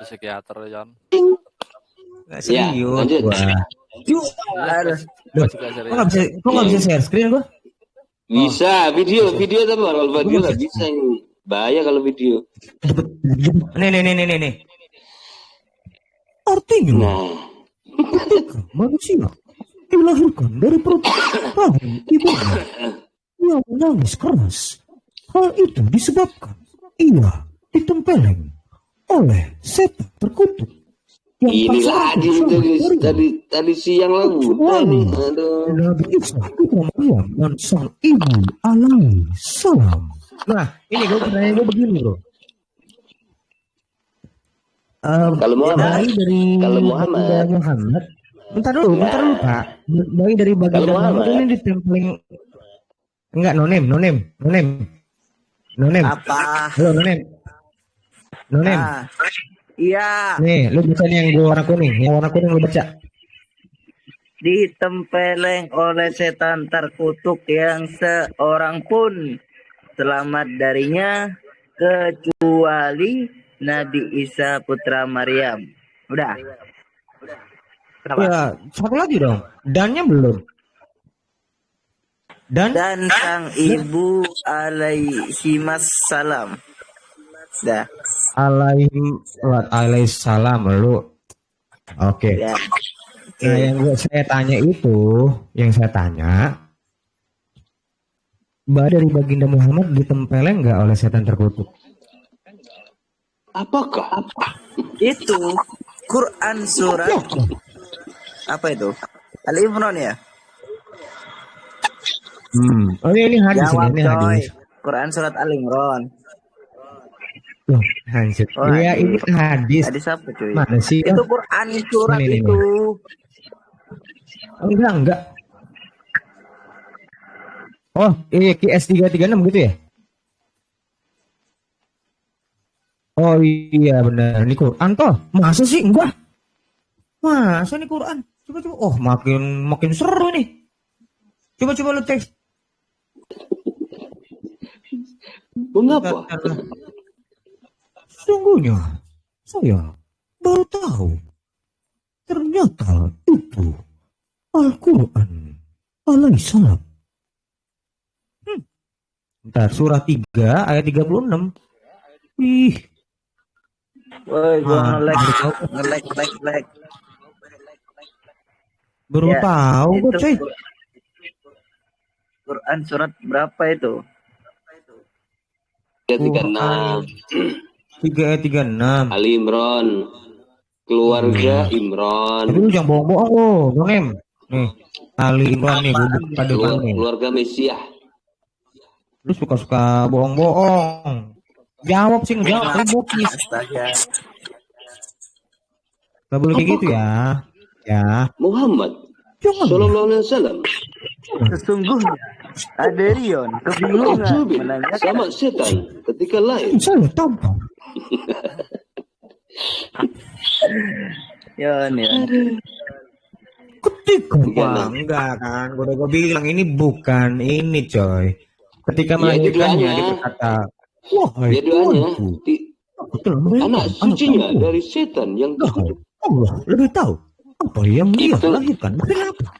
psikiater Jan. Nggak serius gua. Gua juga serius. Kok nggak bisa share screen gua? Bisa, video tapi kalau video nggak bisa ini. Bahaya kalau video. Nih. Artinya, ketika manusia dilahirkan dari perut ibunya, ia menangis keras. Hal itu disebabkan ia ditempeleng oleh setan terkutuk. Ini lagi tadi siang lah udah nih. Aduh. Nabi Isa putra Maryam dan sang ibu alaihi salam. Nah, ini gue pertanyaan gue begini bro. Kalau Muhammad, bentar dulu Pak. Bayi dari baginda Muhammad ini ditempelin. Enggak, nonem. Apa? Halo nonem. Iya. Nih, lu baca nih yang gue warna kuning. Yang warna kuning lu baca. Ditempeleng oleh setan terkutuk yang seorang pun selamat darinya kecuali Nabi Isa putra Maryam. Udah. Kenapa? Ya, satu lagi dong. Dannya belum. Dan sang ibu alaihi salam. Dah. Alaihi salam lu. Oke. Ya. Nah, yang saya tanya, dari baginda Muhammad ditempeleng nggak oleh setan terkutuk? Apakah? Itu Quran surat apa itu? Al-Imran ya? Oh ini hadis. Jawab, ini hadis. Quran surat Al-Imran. Loh, hadis. Iya, ini hadis. Hadis apa cuy? Mana sih? Itu Quran surat itu. Enggak. Oh, iya QS 336 gitu ya? Oh iya benar, ini Quran toh. Masa sih enggak? Masa ini Quran? Coba. Oh, makin seru nih. Coba lu teks. Mengapa? Sungguhnya saya baru tahu. Ternyata itu Al-Quran alaihissalam. Bentar, surah 3 ayat 36. Ih. Woi, gua nge-lag. Baru tahu gue cuy. Quran surat berapa itu? 336. 3 ayat 36. Ali Imran. Keluarga Imran. Tapi lu jangan bohong-bohong lo, Bang Em. Nih, Ali Imran nih, pada keluarga Mesiah. Lu suka bohong-bohong. Jawab sih, ngejawab tapi bokis. Gak boleh kayak gitu ya. Ya. Muhammad sallallahu alaihi wasallam. Sesungguhnya ada Rion kebingungan menanyakan sama setan ketika lain. Saya tampang. Ya. Ketika enggak kan, gue bilang ini bukan ini coy. Ketika melahirkannya dia berkata, wahai Tuanku, anak sucinya dari setan yang terkutuk. Allah lebih tahu apa yang dia lahirkan. Kenapa?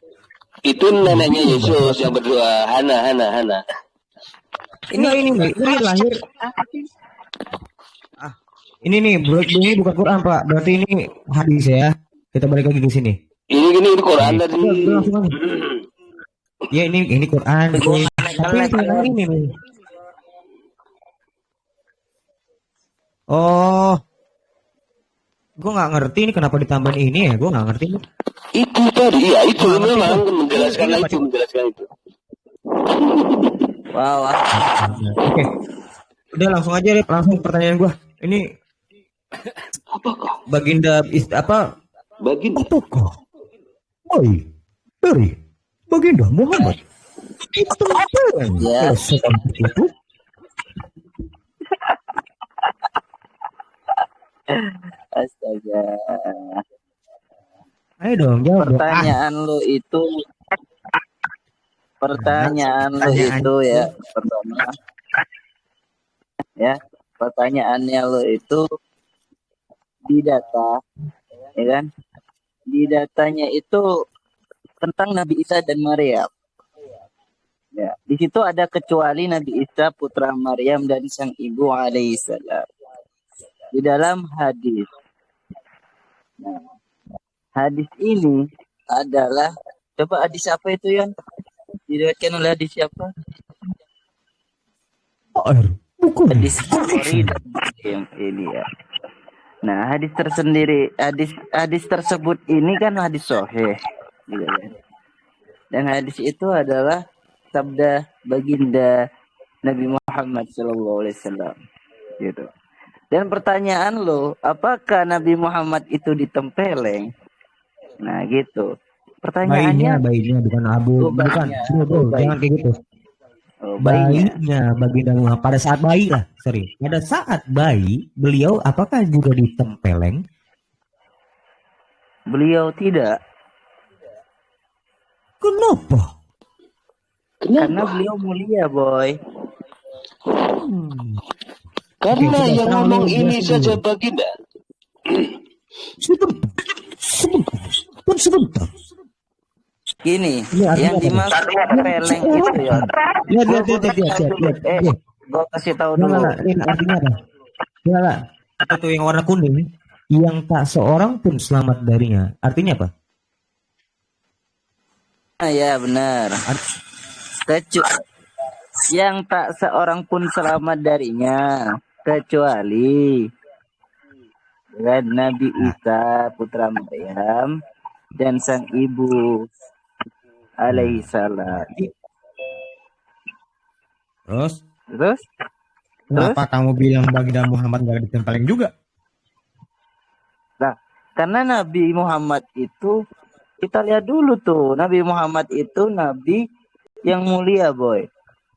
Itu neneknya Yesus yang berdoa, Hana. Ini lahir. Ini nih, ini bukan Quran Pak. Berarti ini hadis ya. Kita balik lagi ke sini. Ini Quran tadi. Ya ini Quran. Tapi ini nih. Oh, gue nggak ngerti ini kenapa ditambahin ini ya. Gue nggak ngerti. Itu tadi ya itu memang menjelaskan itu. Wow. Oke. Udah langsung aja deh, langsung pertanyaan gue. Ini apakah baginda apakah bayi dari baginda Muhammad itu ya itu astaga. Ayo dong jawab. Pertanyaan lu itu ya pertama ya pertanyaannya lo itu di data, ya kan? Di datanya itu tentang Nabi Isa dan Maryam. Ya, di situ ada kecuali Nabi Isa putra Maryam dan sang ibu alaihissalam. Di dalam hadis. Nah, hadis ini adalah, coba hadis apa itu yang diriwayatkan oleh hadis siapa? Bukan. Hadis Bukhari dan Muslim ini ya. Nah, hadis tersebut ini kan hadis sahih, gitu kan. Dan hadis itu adalah sabda baginda Nabi Muhammad SAW, gitu. Dan pertanyaan lo, apakah Nabi Muhammad itu ditempeleng? Nah, gitu. Pertanyaannya, Bayinya bukan Abu, Oh, bukan. bayinya. Sini, bro, Oh, bayi. jangan kayak gitu. Bayinya. Bayinya baginda Muhammad pada saat bayi lah, sorry. Pada saat bayi, beliau apakah juga ditempeleng? Beliau tidak, Kenapa? karena beliau mulia, boy. Karena Oke, yang sekarang ngomong lu ini jelasin saja dulu. baginda. Sebentar. Gini, Ini artinya yang apa? dimaksud tempeleng itu ya. Lihat. Gua kasih tahu Enggak, dulu. enggak, ini artinya apa? Enggak. Itu yang warna kuning, yang tak seorang pun selamat darinya. Artinya apa? Ah, ya benar. Yang tak seorang pun selamat darinya kecuali dengan Nabi Isa putra Maryam dan sang ibu alaihissalam. Terus? Kenapa kamu bilang baginda Muhammad gak ditempeleng juga? Nah, karena Nabi Muhammad itu, kita lihat dulu tuh, Nabi Muhammad itu nabi yang mulia, boy.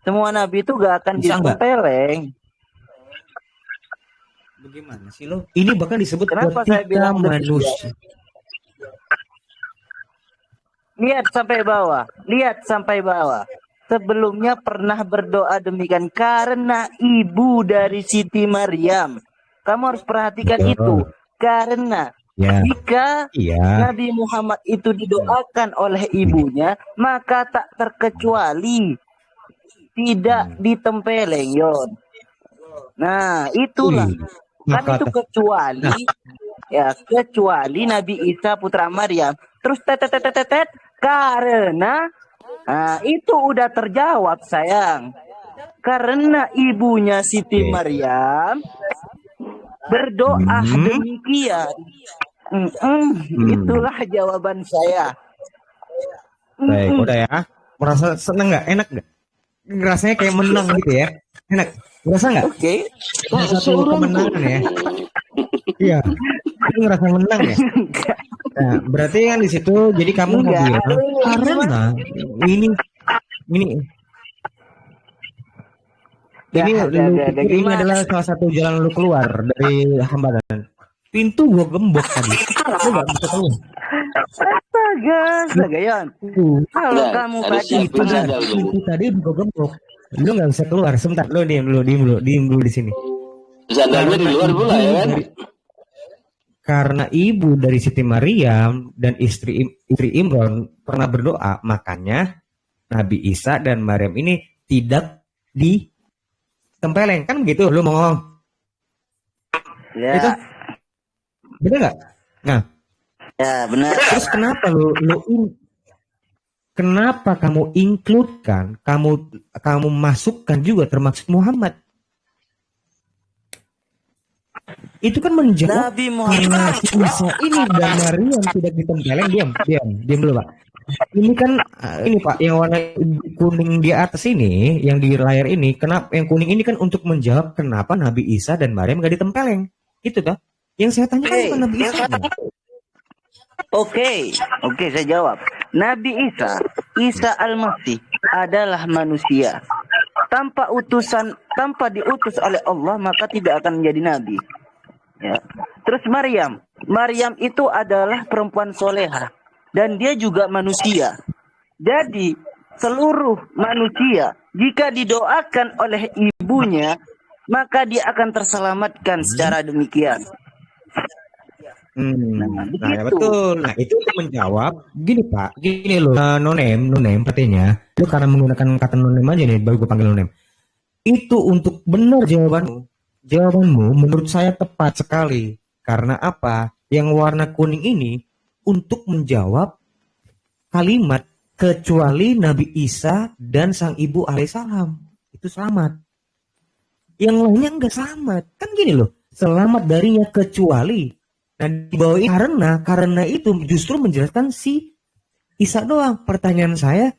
Semua nabi itu gak akan Bisa nggak? ditempeleng. Bagaimana sih lo? Ini bahkan disebut Kenapa saya ketika bilang manusia. Lihat sampai bawah. Sebelumnya pernah berdoa demikian karena ibu dari Siti Maryam. Kamu harus perhatikan Betul. itu. Karena Ya. jika Iya. Nabi Muhammad itu didoakan oleh ibunya, maka tak terkecuali tidak ditempeleng, Yon. Nah, itulah. Kan Maka itu kecuali kecuali Nabi Isa putra Maryam. Terus tetet karena itu udah terjawab, sayang. Karena ibunya Siti Maryam berdoa demikian. Itulah jawaban saya. Baik, udah ya. Merasa seneng nggak? Enak nggak? Rasanya kayak menang gitu ya. Enak. Merasa nggak? Oke. Satu kemenangan ya. Iya. Itu ngerasa menang ya. Nah, berarti kan di situ jadi kamu mau bilang karena ini ini adalah salah satu jalan lu keluar dari hambatan. Pintu gua gembok tadi. Lu nggak bisa keluar. Astaga, Yon. Kalau Nah, kamu harus tadi siapin sandal dulu. Pintu tadi gua gembok. Lu nggak bisa keluar. Sebentar, lu diem dulu di sini. Sandalnya di luar pula ya kan? Karena ibu dari Siti Maryam dan istri Imron pernah berdoa, makanya Nabi Isa dan Maryam ini tidak ditempeleng, kan begitu lu mau ngomong? Ya. Itu bener nggak? Nah, Ya, benar. terus kenapa kenapa kamu include-kan, kamu masukkan juga termasuk Muhammad? Itu kan menjawab Nabi Muhammad Isa ini dan Maryam tidak ditempeleng. Diam dulu Pak. Ini kan ini Pak yang warna kuning di atas ini, yang di layar ini, kenapa yang kuning ini kan untuk menjawab kenapa Nabi Isa dan Maryam gak ditempeleng. Itu kan yang saya tanyakan bukan Nabi Isa. Oke, saya jawab. Nabi Isa Al-Masih adalah manusia. Tanpa diutus oleh Allah maka tidak akan menjadi nabi. Ya. Terus Maryam itu adalah perempuan soleha dan dia juga manusia. Jadi seluruh manusia jika didoakan oleh ibunya maka dia akan terselamatkan secara demikian. Nah, Nah, ya begitu. betul. Nah, itu untuk menjawab gini Pak, gini loh, nonem, artinya, lu karena menggunakan kata nonem aja nih, baru gue panggil nonem. Itu untuk benar jawabanmu. Jawabanmu menurut saya tepat sekali. Karena apa? Yang warna kuning ini untuk menjawab kalimat kecuali Nabi Isa dan sang ibu alaihissalam. Itu selamat. Yang lainnya enggak selamat. Kan gini loh, selamat darinya kecuali. Nah, di bawah ini karena itu justru menjelaskan si Isa doang. Pertanyaan saya,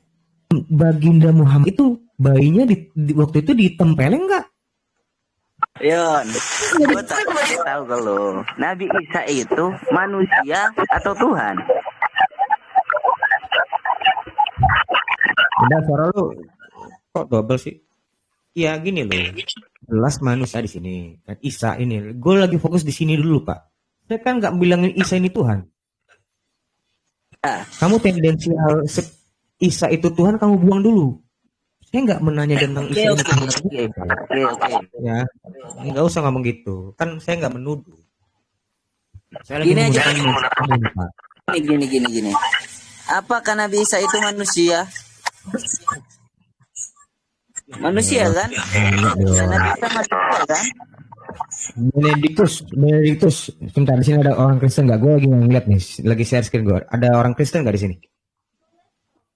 Baginda Muhammad itu bayinya waktu itu ditempeleng enggak? Yon, gue kasih tahu kalau Nabi Isa itu manusia atau Tuhan? Udah suara lu kok double sih? Iya gini loh, jelas manusia di sini. Dan Isa ini, gue lagi fokus di sini dulu Pak. Saya kan nggak bilangin Isa ini Tuhan. Ya. Kamu tendensial Isa itu Tuhan, kamu buang dulu. Saya nggak menanya tentang Isa ini Tuhan atau bukan. Oke. Ya, nggak usah ngomong gitu. Kan saya nggak menuduh. Saya lagi Gini aja. menggunakan Pak. Gini. Apakah Nabi Isa itu manusia? Manusia kan? Dan Nabi Isa manusia kan? Benedictus, sebentar, di sini ada orang Kristen nggak? Gue lagi ngeliat nih, lagi share screen gue. Ada orang Kristen nggak di sini?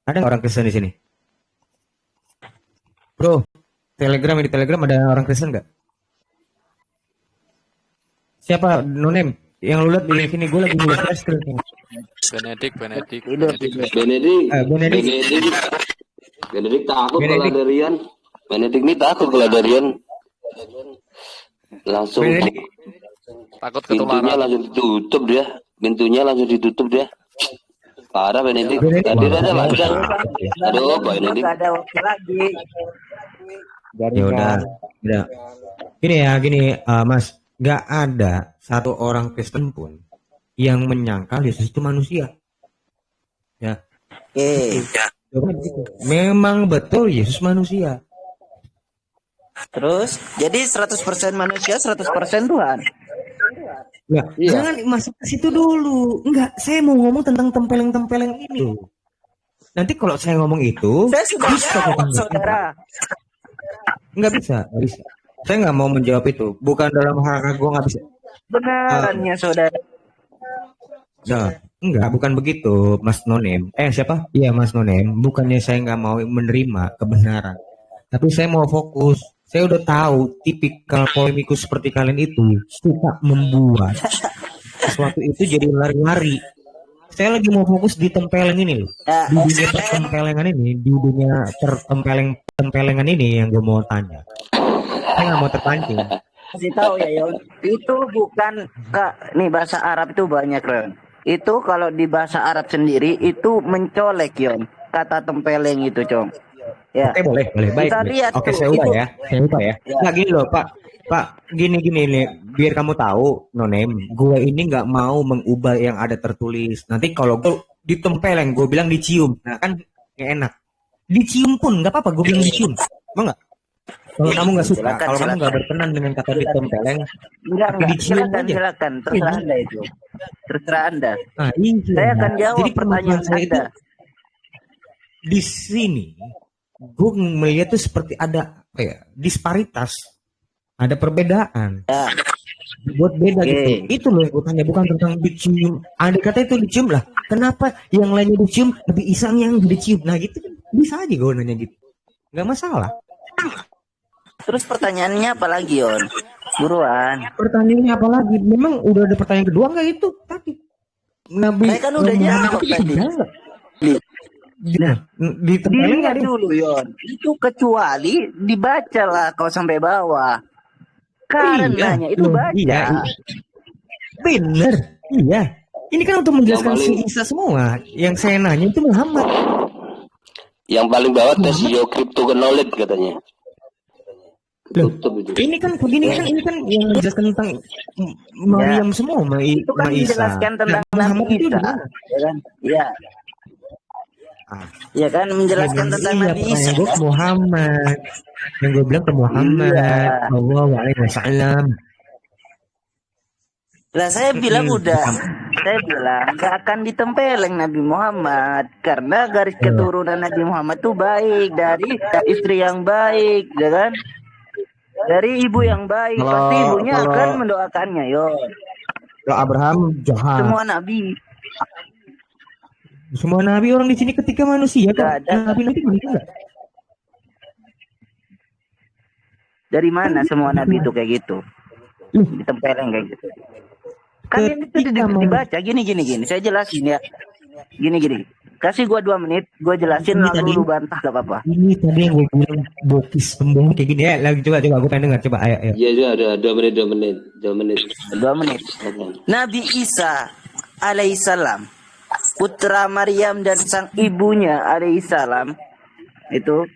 Ada nggak orang Kristen di sini? Bro, di Telegram ada orang Kristen nggak? Siapa? Nonem. Yang lu lihat di sini, gue lagi ngeliat share screen. Benedik Benedik. takut kalau ada Rian. Benedik ini takut kalau ada Rian. Langsung Benedik. Takut pintunya ketularan. langsung ditutup dia. Pintunya langsung ditutup dia. Parah Benedik. Benedik. Tadi aja lancar. Aduh, Benedik. Gak ada waktu lagi. Ya udah. Gini, Mas, nggak ada satu orang Kristen pun yang menyangkal Yesus itu manusia. Ya, Oke. memang betul Yesus manusia. Terus, jadi 100% manusia, 100% Tuhan. Ya, jangan masuk ke situ dulu. Enggak, saya mau ngomong tentang tempeleng-tempeleng ini. Nanti kalau saya ngomong itu, Saya sudah jawab, saudara. Nggak bisa. Saya nggak mau menjawab itu. Bukan dalam hal gue nggak bisa. Benarannya, saudara. Nah, enggak, bukan begitu, Mas Nonem. Siapa? Iya, Mas Nonem. Bukannya saya nggak mau menerima kebenaran, tapi saya mau fokus. Saya udah tahu tipikal polemikus seperti kalian itu suka membuat sesuatu itu jadi lari-lari. Saya lagi mau fokus di tempeleng ini loh. Ya, Di dunia pertempelengan ini, di dunia tempelengan ini yang gue mau tanya. Saya nggak mau terpancing. kasih tahu ya, Yon. Itu bukan nih bahasa Arab itu banyak, Yon. Itu kalau di bahasa Arab sendiri itu mencolek, Yon. Kata tempeleng itu, Cong. Ya. Oke, boleh, baik. Kita lihat Oke, tuh, saya ubah itu. ya. Nah, gini loh, Pak, gini nih, biar kamu tahu, Nonem, gue ini nggak mau mengubah yang ada tertulis. Nanti kalau gue ditempeleng, gue bilang dicium. Nah, kan nggak enak. Dicium pun nggak apa-apa, gue bilang dicium. Mau nggak? Kalau kamu nggak suka, kalau kamu nggak berkenan dengan kata ditempeleng, Enggak, dicium aja. silakan. Terserah Anda itu. Terserah Anda. Nah, ini Saya akan jawab jadi pertanyaan saya itu Anda. di sini, gue melihat tuh seperti ada apa ya, disparitas, ada perbedaan. Ya. Buat beda Oke. gitu. Itu loh yang gue tanya, bukan tentang dicium. Ada kata itu dicium lah. Kenapa yang lainnya dicium, tapi Isang yang dicium? Nah gitu kan bisa aja gue nanya gitu. Nggak masalah. Terus pertanyaannya apa lagi, Yon? Buruan. Pertanyaannya apa lagi? Memang udah ada pertanyaan kedua nggak itu tadi? Nabi Saya kan udah jawab tadi. Nah, di tempeleng nggak Dilihat ada. dulu, Yon. Itu kecuali dibaca lah kalau sampai bawah. Karenanya itu loh, baca. Iya. Bener. Iya. Ini kan untuk menjelaskan Yang si paling- Isa semua. Yang saya nanya itu Muhammad. Yang paling bawah tes your crypto knowledge katanya. Loh, Tutup itu. ini kan yang menjelaskan tentang Maryam semua, Itu kan Isa. menjelaskan tentang Nah, Muhammad Nabi itu Isa. gimana? Ya kan? Iya. Ah, Ya kan menjelaskan iya, tentang Nabi Isa. pertanyaan gue ke Muhammad. Yang gue bilang ke Muhammad. Iya. Sallallahu alaihi wasallam. Lah saya bilang saya bilang nggak akan ditempeleng Nabi Muhammad karena garis keturunan Nabi Muhammad tuh baik dari istri yang baik, ya kan? Dari ibu yang baik, pasti ibunya akan mendoakannya, yo. Kalau Abraham jahat. Semua nabi orang di sini ketika manusia kan nabi enggak. Dari mana semua nabi itu kayak gitu? Ditempeleng kayak gitu. Kan ini dibaca gini. Saya jelasin ya. Gini. Kasih gua 2 menit, gua jelasin lalu lu bantah gak apa-apa. Ini tadi yang gua bilang bokis pembohong kayak gini ya. Lagi coba gua pengen dengar coba ayo. Iya ada 2 menit. Nabi Isa alaihissalam, putra Maryam dan sang ibunya alaihissalam itu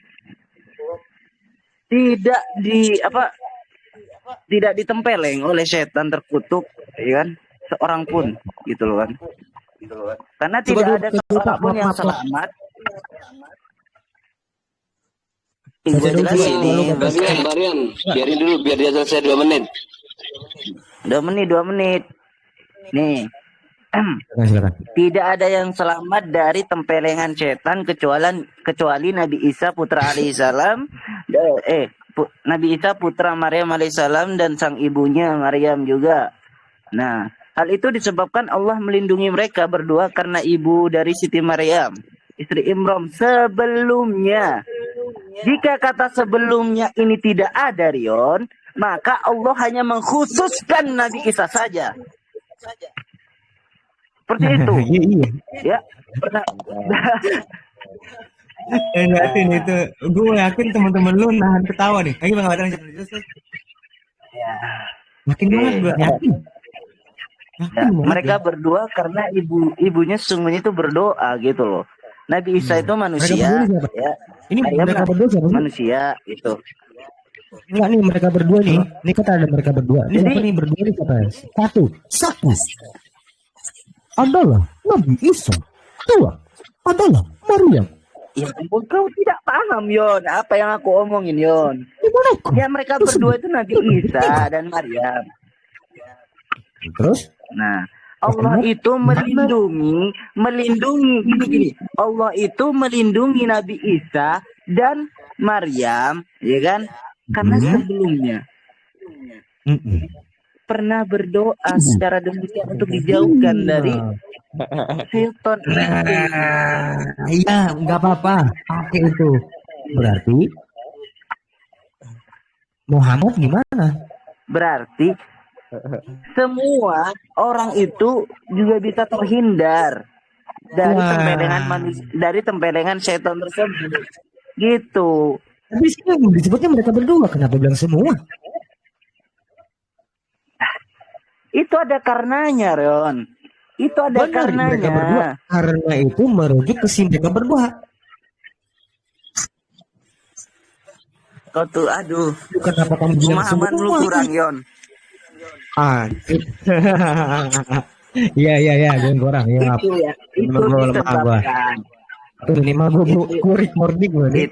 tidak ditempeleng oleh setan terkutuk, ya kan? Seorang pun gitu loh kan. Karena tidak ada seorang pun yang selamat. Gue jelasin nih, Barian, biarin dulu biar dia selesai 2 menit. 2 menit. Nih. Tidak ada yang selamat dari tempelengan setan kecuali Nabi Isa putra alaihissalam. Nabi Isa putra Maryam alaihissalam dan sang ibunya Maryam juga. Nah, hal itu disebabkan Allah melindungi mereka berdua karena ibu dari Siti Maryam, istri Imran sebelumnya. Jika kata sebelumnya ini tidak ada, Rion, maka Allah hanya mengkhususkan Nabi Isa saja. Seperti itu. Ya. Yakin itu. Gue yakin teman-teman lu nahan ketawa nih. Lagi Bang Abatan ya. Makin banget gue yakin. Mereka berdua karena ibunya sesungguhnya itu berdoa gitu loh. Nabi Isa itu manusia, ya. Ini mereka berdua siapa? Manusia itu. Enggak nih mereka berdua nih. Ini kata ada mereka berdua. Ini siapa nih berdua nih siapa? Satu adalah Nabi Isa. 2 adalah Maryam. Ya ampun, kau tidak paham, Yon. Apa yang aku omongin, Yon? Ya mereka berdua itu Nabi Isa dan Maryam. Terus? Nah, Allah itu melindungi gini. Allah itu melindungi Nabi Isa dan Maryam, ya kan? Karena sebelumnya pernah berdoa secara demikian untuk dijauhkan dari Hilton. Iya, nggak apa-apa. Pakai itu. Berarti Muhammad gimana? Berarti semua orang itu juga bisa terhindar dari tempelengan setan tersebut. Gitu. Tapi disebutnya mereka berdua. Kenapa bilang semua? Itu ada karenanya, Ron. Itu ada karenanya. Karena itu merujuk ke si mereka berdua. Kau tuh, aduh. Kenapa kamu bilang pemahaman lu kurang, Yon. Iya, gue kurang. Ya, itu ya. Itu disebabkan. Tuh, ini mah gue recording gue.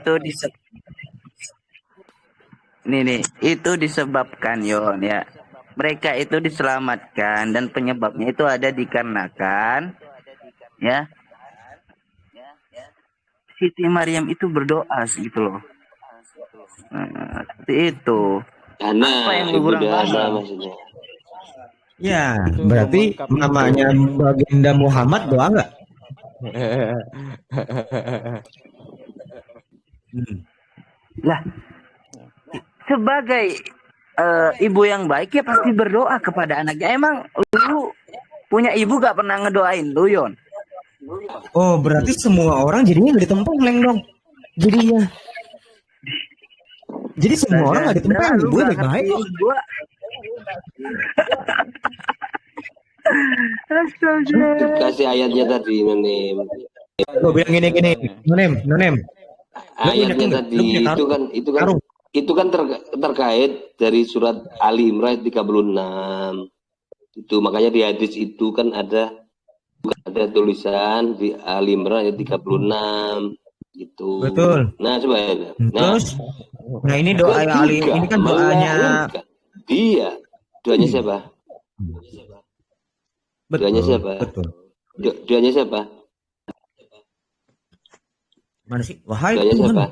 Itu disebabkan, Yon, ya. Mereka itu diselamatkan dan penyebabnya itu ada dikarenakan ya Siti Maryam itu berdoa gitu loh. Seperti itu. Apa yang kurang maksudnya? Ya, berarti namanya baginda Muhammad doa enggak? Lah, sebagai ibu yang baik ya pasti berdoa kepada anaknya. Emang lu punya ibu gak pernah ngedoain lu, Yon? Oh, berarti semua orang jadinya gak ditempeleng dong. Jadi semua orang gak ditempeleng. Gue baik-baik kok. Kasih ayatnya tadi, Nonem. Gue bilang gini, Nonem. Ayatnya tadi itu kan terkait dari surat Ali Imran 36. Itu makanya di hadis itu kan ada tulisan di Ali Imran ayat 36 gitu. Betul. Nah, sebenarnya. Terus ini doa Ali, ini kan doanya dia. Doanya siapa? Doanya siapa? Betul. Doanya siapa? Mana sih? Wahai Doanya Tuhan. siapa?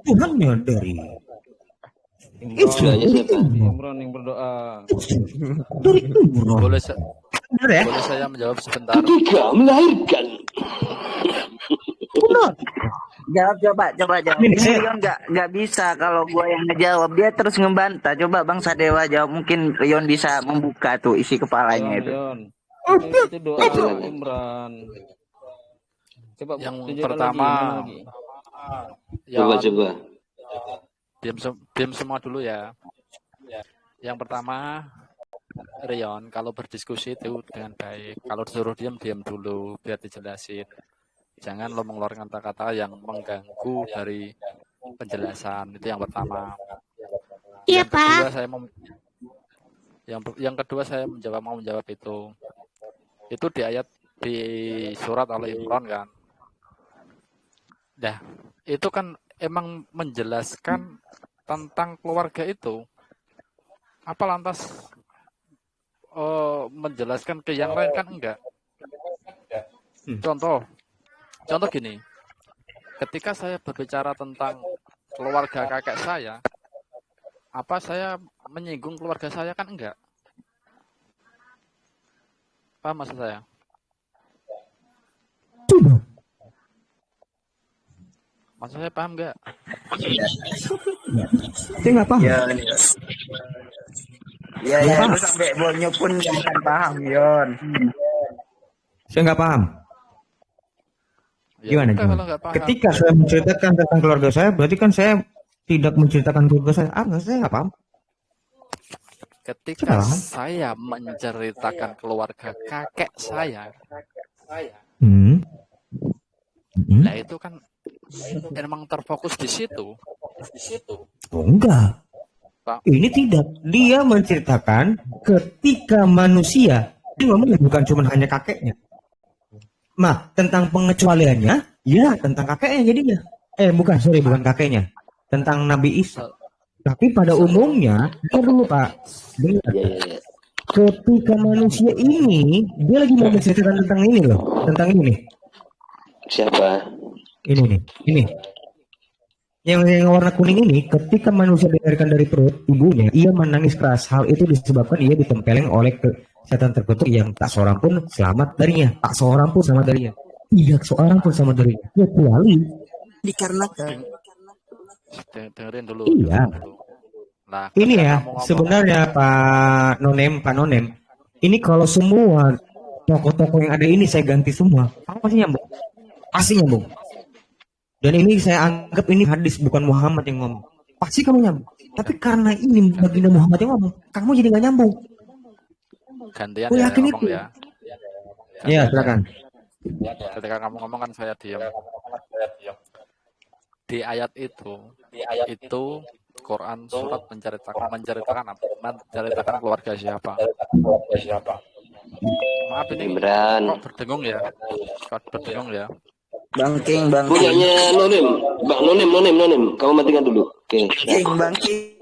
Tuhannya dari Doanya siapa? Imron yang berdoa. Dari Imran. Boleh Benar ya? boleh saya menjawab sebentar? Ketika melahirkan. Benar. Coba jawab. Ini Rion nggak bisa kalau gua yang ngejawab, dia terus ngebantah. Coba Bang Sadewa jawab, mungkin Rion bisa membuka tuh isi kepalanya itu. Itu doa Imran. Coba Yang tunjukkan pertama, lagi. Coba. Diam semua dulu ya. Yang pertama, Rion, kalau berdiskusi itu dengan baik. Kalau disuruh diam dulu, biar dijelasin. Jangan lo mengeluarkan kata-kata yang mengganggu dari penjelasan. Itu yang pertama. Iya, Yang kedua, Pak. yang kedua saya mau menjawab itu. Itu di ayat di surat Ali Imran kan. Nah, itu kan emang menjelaskan tentang keluarga itu. Apa lantas menjelaskan ke yang lain kan enggak? Contoh gini, ketika saya berbicara tentang keluarga kakek saya, apa saya menyinggung keluarga saya kan enggak? Paham maksud saya? Maksud saya paham enggak? Saya nggak paham. Ya, lu sampai bonyo pun nggak akan paham, Yon. Saya nggak paham. Ya Gimana? udah, kalau nggak paham. Ketika saya menceritakan tentang keluarga saya, berarti kan saya tidak menceritakan keluarga saya. Saya nggak paham. Ketika saya menceritakan keluarga kakek saya, nah itu kan emang terfokus di situ. Oh enggak. Pak. Ini tidak. Dia menceritakan ketika manusia. Ini ngomong bukan cuma hanya kakeknya. Nah, tentang pengecualiannya, ya tentang kakeknya jadinya. Bukan kakeknya. Tentang Nabi Isa. Tapi pada umumnya, dengar dulu Pak. Dengar. Ya. Ketika manusia ini, dia lagi mau menceritakan tentang ini loh. Tentang ini. Siapa? Ini nih. Ini. Yang warna kuning ini, ketika manusia dilahirkan dari perut ibunya, ia menangis keras. Hal itu disebabkan ia ditempeleng oleh setan terkutuk yang tak seorang pun selamat darinya. Tak seorang pun selamat darinya. Tidak seorang pun selamat darinya. Kecuali Dikarenakan. Dengerin dulu. Iya. Nah, ini ya, sebenarnya Pak Nonem. Ini kalau semua tokoh-tokoh yang ada ini saya ganti semua, pasti nyambung. Pasti nyambung. Dan ini saya anggap ini hadis bukan Muhammad yang ngomong. Pasti kamu nyambung. Tapi karena ini baginda Muhammad yang ngomong, kamu jadi nggak nyambung. Gantian ya yakin ngomong itu. Ya. Iya, silakan. Ketika kamu ngomong kan saya diam. Di ayat itu Quran surat menceritakan keluarga siapa. Maaf ini Imran. kok berdengung ya. Bang King. Punyanya Nonim. Bang Nonim. Kamu matikan dulu. Oke. Bang King.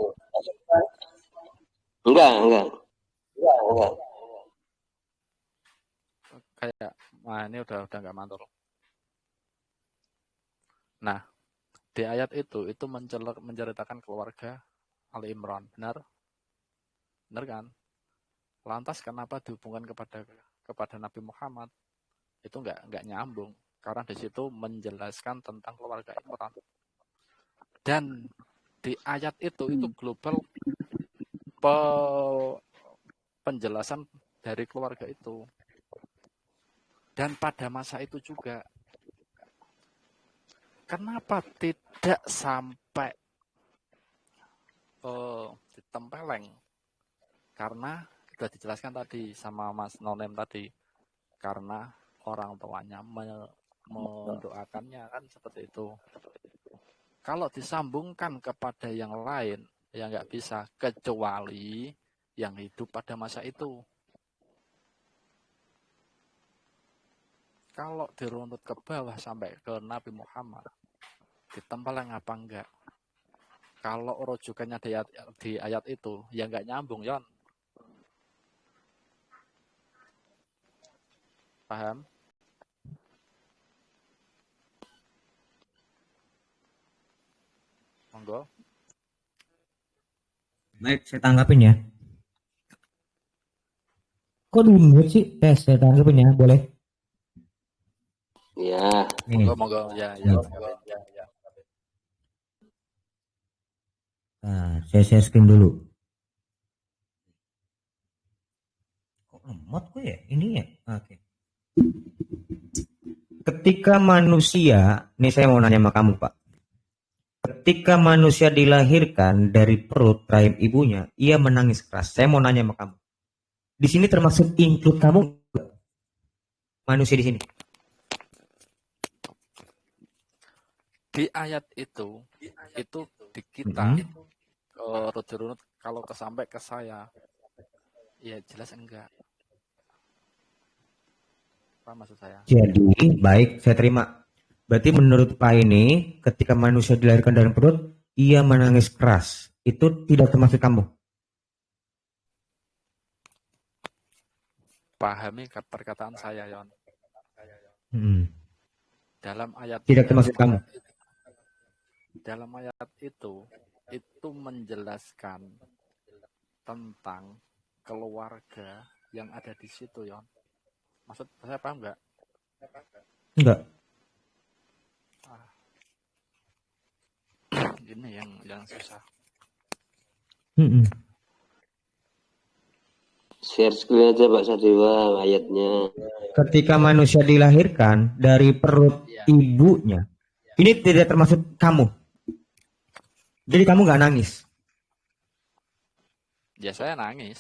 Enggak. Kayak, ini udah nggak mantul. Nah, di ayat itu menceritakan keluarga Ali Imran, benar kan? Lantas kenapa dihubungkan kepada Nabi Muhammad? Itu nggak nyambung, karena di situ menjelaskan tentang keluarga Imran. Dan di ayat itu global penjelasan dari keluarga itu. Dan pada masa itu juga, kenapa tidak sampai ditempeleng? Karena sudah dijelaskan tadi sama Mas Nonem tadi, karena orang tuanya mendoakannya kan seperti itu. Kalau disambungkan kepada yang lain, ya nggak bisa, kecuali yang hidup pada masa itu. Kalau diruntut ke bawah sampai ke Nabi Muhammad, ditempeleng apa enggak? Kalau rujukannya di ayat itu, ya enggak nyambung, Yon. Paham? Monggo. Baik, saya tanggapin ya. Kok dimut sih? Saya tanggapin ya, boleh? Ya, Nih. Monggo. Ya. Nah, saya share screen dulu. Kok lemot gue ya? Ini ya? Oke. Ketika manusia, nih saya mau nanya sama kamu, Pak. Ketika manusia dilahirkan dari perut rahim ibunya, ia menangis keras. Saya mau nanya sama kamu. Di sini termasuk include kamu nggak? Manusia di sini. Di ayat itu di kita runut kalau sampai ke saya, ya jelas enggak. Apa maksud saya? Jadi, baik, saya terima. Berarti menurut Pak ini, ketika manusia dilahirkan dari perut, ia menangis keras. Itu tidak termasuk kamu. Pahami perkataan saya, Yon. Dalam ayat Tidak termasuk kamu. Dalam ayat itu menjelaskan tentang keluarga yang ada di situ, Yon. Maksud saya paham nggak? Enggak. Ini yang susah. share screen aja Pak Sadewa ayatnya. Ketika manusia dilahirkan dari perut ibunya, ini tidak termasuk kamu. Jadi kamu nggak nangis. Ya saya nangis.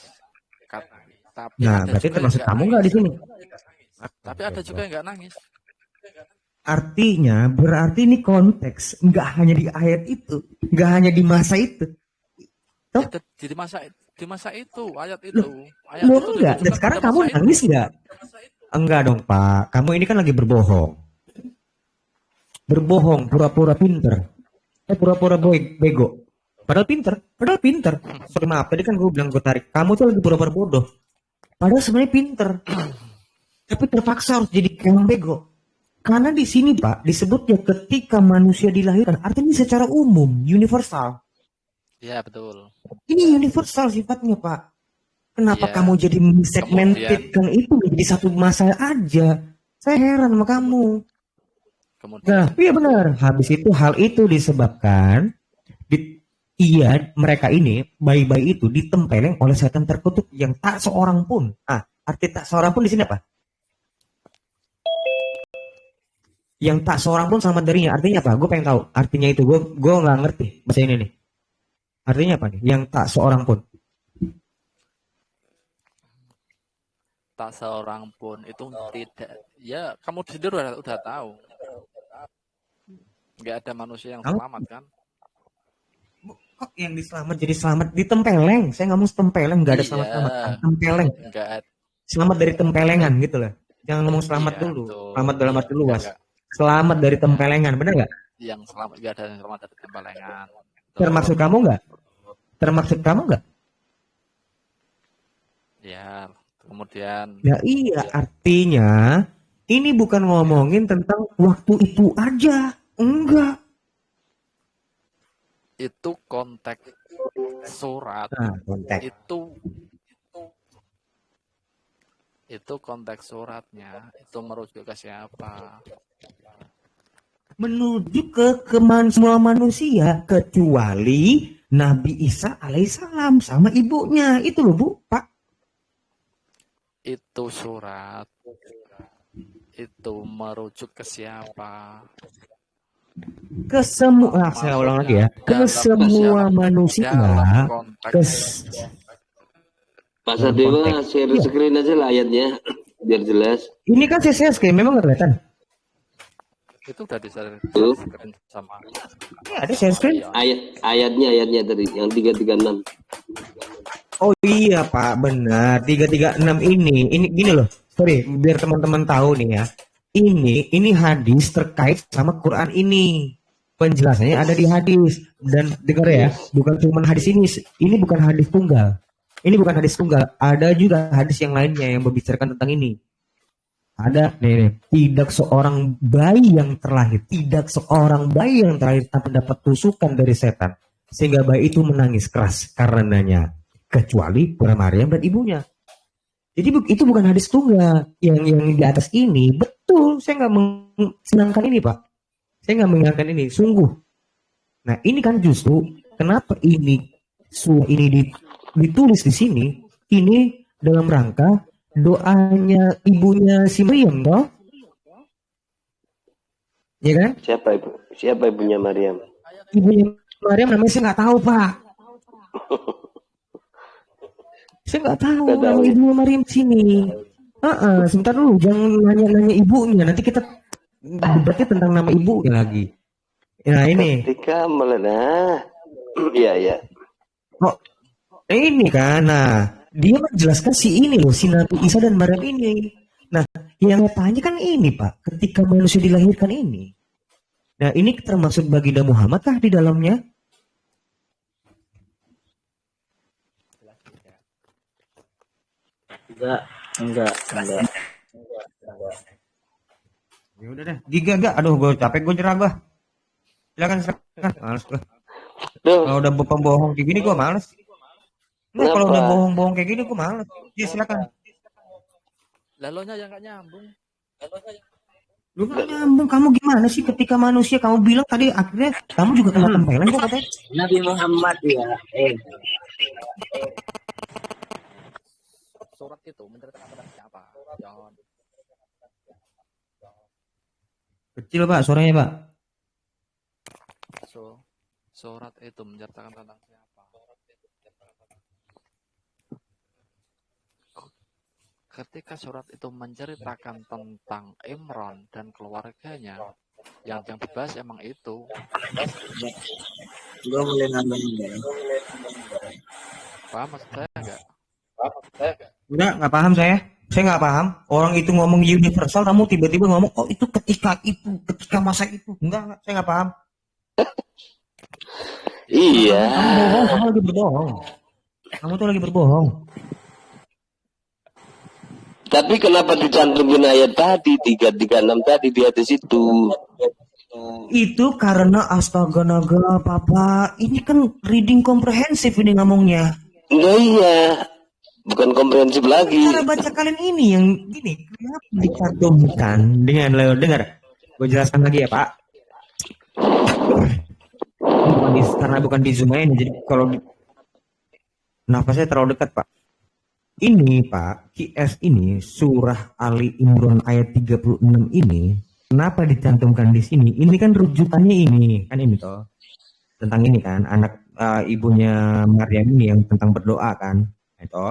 Tapi Nah, berarti termasuk kamu nggak di sini. Tapi ada juga yang nggak nangis. Artinya, berarti ini konteks nggak hanya di ayat itu, nggak hanya di masa itu. Toh? Di masa itu ayat itu. Ayat Loh, itu enggak. Dan sekarang kamu nangis nggak? Enggak dong Pak. Kamu ini kan lagi berbohong. Berbohong, pura-pura pinter. Pura-pura bego. Padahal pinter. Sorry maaf, tadi kan gue bilang gue tarik. Kamu tuh lagi pura-pura bodoh. Padahal sebenarnya pinter. Tapi terpaksa harus jadi kayak bego. Karena di sini Pak disebutnya ketika manusia dilahirkan, artinya secara umum, universal. Iya betul. Ini universal sifatnya Pak. Kenapa Ya. kamu jadi segmentedkan itu menjadi satu masa aja? Saya heran sama kamu. Kemudian Nah, iya benar. Habis itu hal itu disebabkan mereka ini bayi-bayi itu ditempeleng oleh setan terkutuk yang tak seorang pun. Arti tak seorang pun di sini apa? Yang tak seorang pun selamat darinya. Artinya apa? Gue pengen tahu. Artinya itu gue nggak ngerti bahasa ini nih. Artinya apa nih? Yang tak seorang pun. tak seorang pun itu tidak. Ya kamu sendiri udah tahu. Nggak ada manusia yang selamat kan? Kok yang diselamat jadi selamat ditempeleng? Saya nggak mau tempeleng, nggak ada Iya. selamat. Tempeleng. Nggak ada. Selamat dari tempelengan gitu loh. Jangan ngomong selamat Iya, dulu. betul. Selamat dalam arti luas. Nggak. Selamat dari tempelengan, benar nggak? Yang selamat nggak ada yang selamat dari tempelengan. Betul. Termaksud kamu nggak? Termaksud kamu nggak? Ya, kemudian Ya iya, artinya ini bukan ngomongin tentang waktu itu aja. Enggak. itu konteks surat Konteks. itu konteks suratnya itu merujuk ke siapa? Menuju ke semua manusia kecuali Nabi Isa alaihissalam sama ibunya. Itu loh Bu, Pak. Itu surat itu merujuk ke siapa? Ke semua, saya ulang lagi ya. Ke semua manusia. Dalam konteks Pak Sadewa share screen aja lah ayatnya biar jelas. Ini kan CCS kayak memang nggak kelihatan. itu udah di-share sama Ya, ada share screen. Ayatnya tadi yang 336. Oh iya Pak, benar. 336 ini gini loh. Sorry, biar teman-teman tahu nih ya. Ini hadis terkait sama Quran ini. Penjelasannya ada di hadis. Dan dengar ya, bukan cuma hadis ini. Ini bukan hadis tunggal. Ini bukan hadis tunggal. Ada juga hadis yang lainnya yang membicarakan tentang ini. Ada nih, tidak seorang bayi yang terlahir tanpa dapat tusukan dari setan sehingga bayi itu menangis keras karenanya, kecuali Pura Maryam dan ibunya. Jadi itu bukan hadis tunggal yang di atas ini. Betul, saya nggak menyenangkan ini, Pak. Saya nggak menyenangkan ini, sungguh. Nah, ini kan justru kenapa ini surah ini ditulis di sini, ini dalam rangka doanya ibunya si Maryam, toh? Ya kan? Siapa ibunya Maryam? Ibunya Maryam namanya saya nggak tahu, Pak. Saya nggak tahu nama ibunya Maryam sini. Sebentar dulu, jangan nanya ibunya. Nanti kita debatnya tentang nama ibunya lagi. Nah ini. Ketika melena, iya. Oh, ini kan, nah dia menjelaskan si ini loh, si Nabi Isa dan Maryam ini. Nah, yang tanya kan ini Pak, ketika manusia dilahirkan ini. Nah, ini termasuk baginda Muhammad kah di dalamnya? Enggak. Ya udah deh, enggak. Aduh, gue capek, gue nyerah gue. Silakan. Males gue. Kalau udah pembohong kayak gini gue males. Nah, kalau udah bohong-bohong kayak gini gue males. Ya silakan. Lalonya yang gak nyambung. Lu gak nyambung, kamu gimana sih ketika manusia kamu bilang tadi akhirnya kamu juga kena tempelan kok katanya. Nabi Muhammad ya. Surat itu menceritakan tentang siapa? John. Kecil Pak, suaranya Pak. Surat itu menceritakan tentang siapa? Ketika surat itu menceritakan tentang Imran dan keluarganya, yang dibahas emang itu. Gue boleh nambahin ya. Paham maksud saya enggak? Enggak paham saya. Saya nggak paham. Orang itu ngomong universal, kamu tiba-tiba ngomong, oh itu ketika masa itu. Enggak, saya nggak paham. Iya. Kamu lagi berbohong. Kamu tuh lagi berbohong. Tapi kenapa dicantumin ayat tadi 336 tadi di atas itu? Itu karena astaga naga papa, ini kan reading komprehensif ini ngomongnya. Iya, bukan komprehensif lagi. Cara baca kalian ini yang gini, kenapa dicantumkan dengan dengar? Gue jelaskan lagi ya Pak. Karena bukan di zoom ini, jadi kalau nafasnya terlalu dekat Pak. Ini Pak, QS ini surah Ali Imran ayat 36 ini, kenapa dicantumkan di sini? Ini kan rujukannya ini, kan ini toh. Tentang ini kan, anak ibunya Maryam ini yang tentang berdoa kan, itu.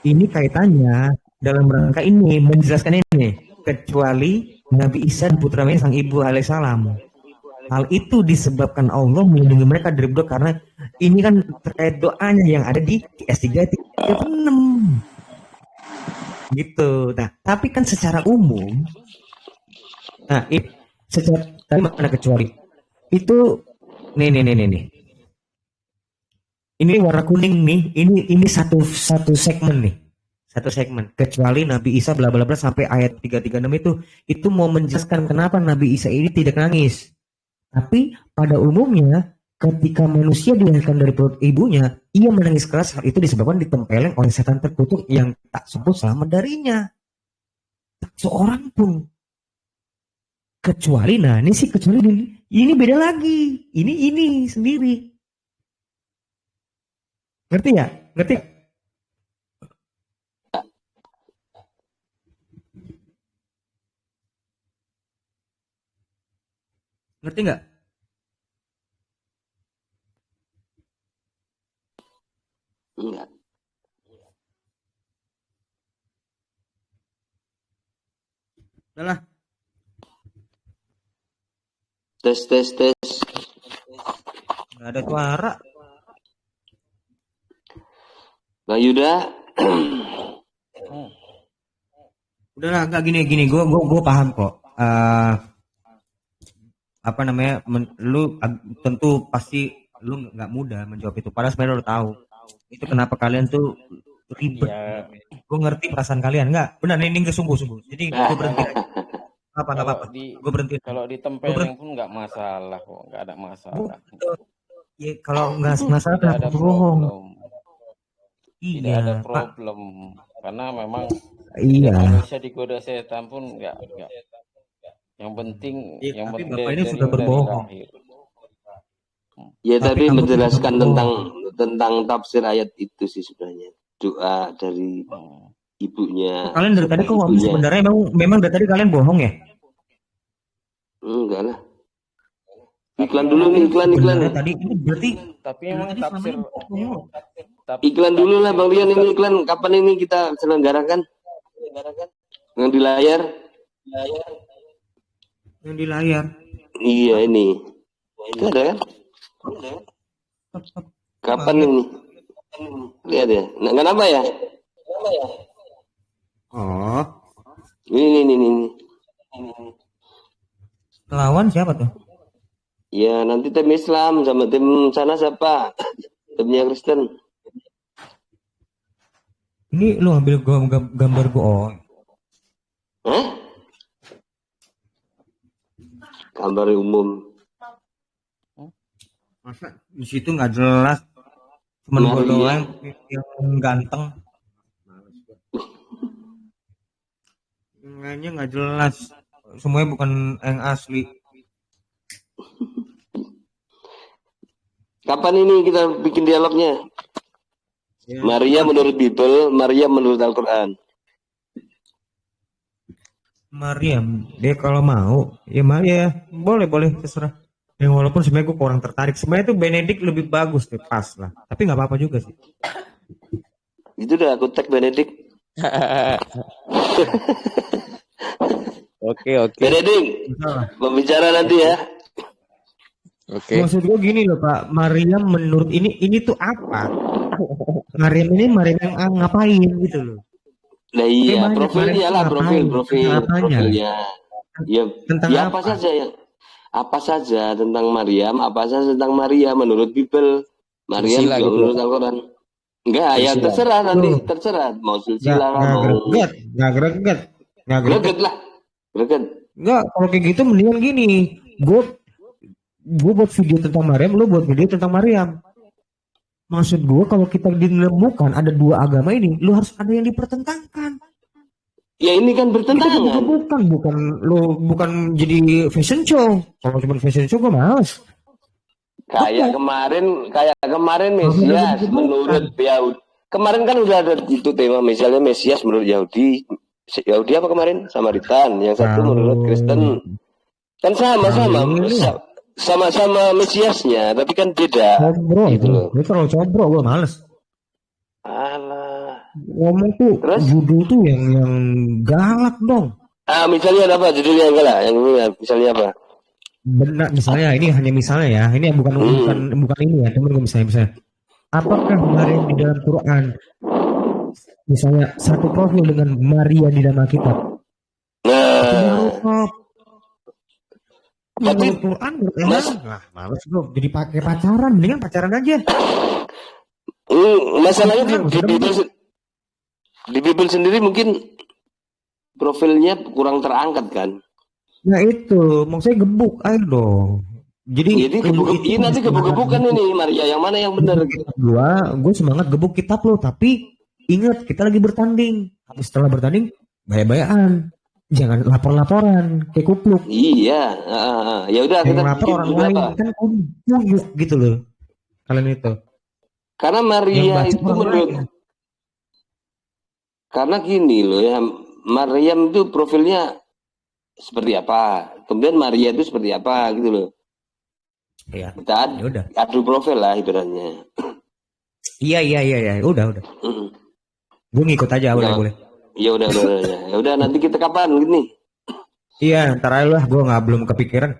Ini kaitannya dalam rangka ini menjelaskan ini, kecuali Nabi Isa dan putranya sang ibu alaihissalam. Hal itu disebabkan Allah melindungi mereka dari berdoa karena ini kan terkait doanya yang ada di S3 36 gitu. Nah, tapi kan secara umum, nah ini secara tadi mana kecuali itu nih. Ini warna kuning nih, ini satu segmen nih. Satu segmen, kecuali Nabi Isa bla bla bla sampai ayat 336 itu mau menjelaskan kenapa Nabi Isa ini tidak nangis. Tapi pada umumnya ketika manusia dilahirkan dari perut ibunya, ia menangis keras. Hal itu disebabkan ditempeleng oleh setan terkutuk yang tak sembuh selamat darinya. Tak seorang pun. Kecuali, nah ini sih kecuali ini beda lagi. Ini sendiri. Ngerti ya? Ngerti? Ngerti nggak? Enggak. Udahlah. Tes. Nggak ada suara. Bang Yuda. Udahlah, nggak gini. Gue paham kok. Apa namanya? Lu tentu pasti lu nggak mudah menjawab itu. Padahal sebenarnya lu tahu. Itu kenapa kalian tuh ribet. Ya, Gue ngerti perasaan kalian nggak? Benar ini nggak sungguh-sungguh. Jadi gue berhenti. Apa nggak kalau apa-apa? di Gue berhenti. kalau Gue ditempelin berhenti. pun nggak masalah kok, nggak ada masalah. Ya, kalau nggak masalah Tidak kenapa ada bohong? problem. Tidak Iya, ada Pak. problem. Karena memang Iya. manusia digoda setan pun nggak. Yang penting, Ya, yang tapi penting Bapak ini sudah dari berbohong. lahir. Ya Tapi tapi kamu menjelaskan tidak tentang tafsir ayat itu sih sebenarnya. Doa dari Hmm. ibunya. Kalian dari tadi kok ngomong ibunya. sebenarnya memang dari tadi kalian bohong ya? Enggak lah. Tapi Iklan dulu nih, iklan. Sebenarnya tadi ini berarti Tapi emang tadi tafsir Iklan dulu lah Bang Rian, ini iklan. Kapan ini kita selenggarakan? Yang di layar? yang di layar. Iya ini. Itu ada kan? Kapan ini? Lihat ya. Nggak nambah ya? Oh, Ini. lawan siapa tuh? Ya nanti tim Islam sama tim sana siapa? Timnya Kristen. Ini lu ambil gambar gua. Oh, Hah? Gambar umum. masa di situ nggak jelas? Cuman gua Maria. doang yang ganteng. Kayaknya nggak jelas. Semuanya bukan yang asli. Kapan ini kita bikin dialognya? Ya. Maria menurut Bible, Maria menurut Al-Quran. Mariam, dia kalau mau, ya Maria, boleh terserah. Yang walaupun sebenarnya gue kurang tertarik. Sebenarnya tuh Benedict lebih bagus tuh, pas lah. Tapi nggak apa-apa juga sih. Itu udah aku tag Benedict. Oke. Benedict, Salah. pembicara nanti ya. Oke. Maksud gue gini loh Pak, Mariam menurut ini tuh apa? Mariam yang ngapain gitu loh. Nah iya, banyak, profilnya lah, ngapain? Apanya? profilnya. Ya, Tentang ya apa? apa saja tentang Maryam, apa saja tentang Maria menurut Bible, Maryam Silsila juga gitu. menurut Al-Quran. Enggak, ya Silsila. terserah nanti, Tuh. terserah mau silsilah Nggak mau greget. greget lah, greget. Nggak, kalau kayak gitu mendingan gini. Gue buat video tentang Mariam, lu buat video tentang Mariam. Maksud gue kalau kita dinemukan ada dua agama ini, lu harus ada yang dipertentangkan. Ya ini kan Kita bertentangan. bukan jadi fashion show. Kalau cuma fashion show gue males. Kayak kemarin Mesias menurut Yahudi. Kemarin kan udah ada itu tema misalnya Mesias menurut Yahudi. Yahudi apa kemarin? Samaritan. Yang satu menurut Kristen. Kan sama Mesiasnya, tapi kan beda. Combro, Gitu loh. gue terlalu combro, gue males. Alah. Ngomong tuh Terus? judul tuh yang galak dong. Misalnya apa judulnya enggak lah? Yang ini misalnya apa? Benar, misalnya ini hanya misalnya ya, ini bukan ini ya, temen gue misalnya. Apakah Maria di dalam Quran misalnya satu profil dengan Maria di dalam Alkitab? Nah, tapi Menurut Quran males bro, jadi pakai pacaran, mendingan pacaran aja. masalahnya di Bible sendiri mungkin profilnya kurang terangkat kan? Nah itu, maksudnya gebuk ayo dong. Jadi nanti gebuk-gebukan ini Maria yang mana yang benar gitu. Gue semangat gebuk kitab lo, tapi ingat kita lagi bertanding. Habis setelah bertanding, bayar-bayaan. Jangan lapor-laporan kayak kupluk. Iya, ya udah kita Yang lapor orang lain kan kunyuk gitu loh. Kalian itu. Karena Maria itu menurut karena gini loh ya, Maryam itu profilnya seperti apa, kemudian Maria itu seperti apa gitu loh. Iya. Kita adu profil lah ibaratnya. Iya. Udah. Gue ngikut aja, boleh. Ya udah nanti kita kapan gini? Iya, ntar aja lah, gue belum kepikiran.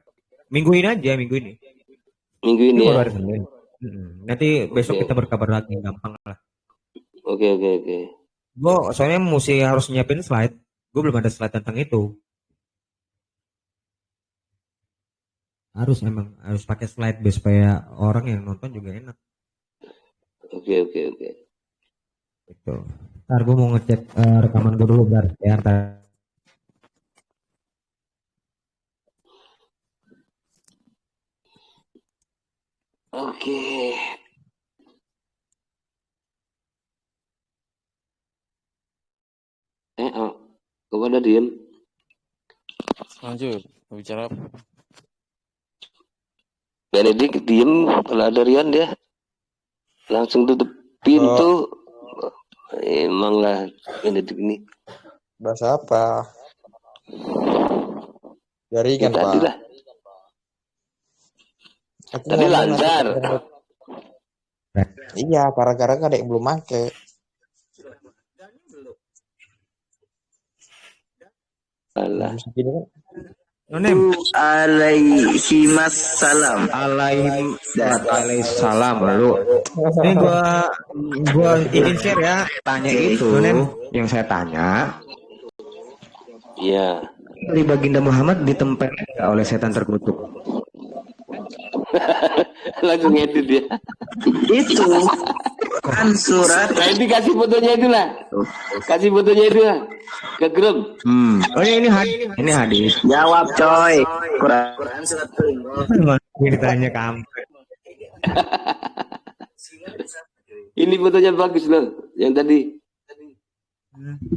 Minggu ini aja. Minggu ini ya. Nanti besok kita berkabar lagi, gampang lah. Oke. Gue soalnya harus nyiapin slide. Gue belum ada slide tentang itu. Harus pakai slide supaya orang yang nonton juga enak. Oke. Gitu. Ntar gue mau ngecek rekaman gue dulu, bentar. Ya, ntar. Oke. Kepada diem. Lanjut, bicara apa? Benedik diem, kalau ada Rian dia langsung tutup pintu. Emang lah Benedik ini. Bahasa apa? Jaringan, Ya, tadi Pak. lah. Aku Tadi ngomong lancar. Iya, kadang-kadang ada yang belum make. Alah. Segini kan. Nonem. Alaihimassalam. Alaihissalam lu. Ini gua ingin share ya, tanya itu. Nonem, yang saya tanya, Iya. dari baginda Muhammad ditempel nggak oleh setan terkutuk? Langsung edit dia. Itu kan surat. Nah, ini kasih fotonya itu lah. Kasih fotonya itu lah. Ke grup. Oh ya, ini hadis. Jawab coy. Quran surat Ini ditanya kamu. Ini fotonya bagus loh. Yang tadi.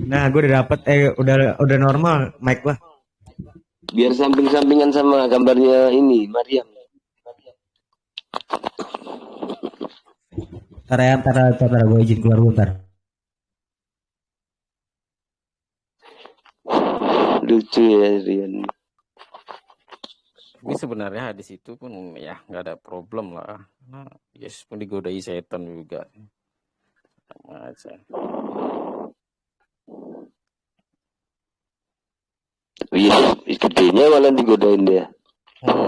Nah, gue udah dapet, udah normal mic gua. Biar samping-sampingan sama gambarnya ini Maryam. Ntar gue izin keluar dulu, ntar. Lucu ya Rian. Tapi sebenarnya hadis itu pun ya nggak ada problem lah. Nah, Yesus pun digodai setan juga. Sama aja. Iya, gedenya malah digodain dia.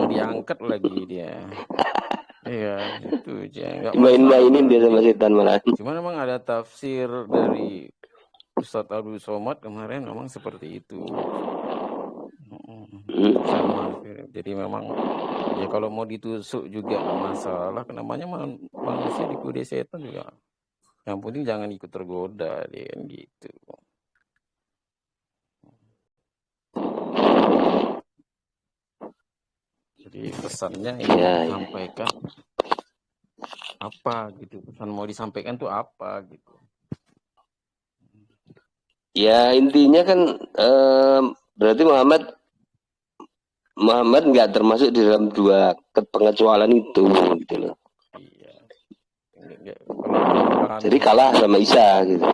Diangkat lagi dia. Iya, itu aja. Nggak Main-mainin dia sama setan malah. Cuma memang ada tafsir dari Ustadz Abdul Somad kemarin memang seperti itu. Sama. Jadi memang ya kalau mau ditusuk juga nggak masalah. Namanya manusia digoda setan juga. Yang penting jangan ikut tergoda deh gitu. Jadi pesannya ini sampaikan apa gitu, pesan mau disampaikan tuh apa gitu. Ya intinya kan berarti Muhammad nggak termasuk di dalam dua pengecualian itu gitu loh. Iya. Jadi kalah sama Isa gitu.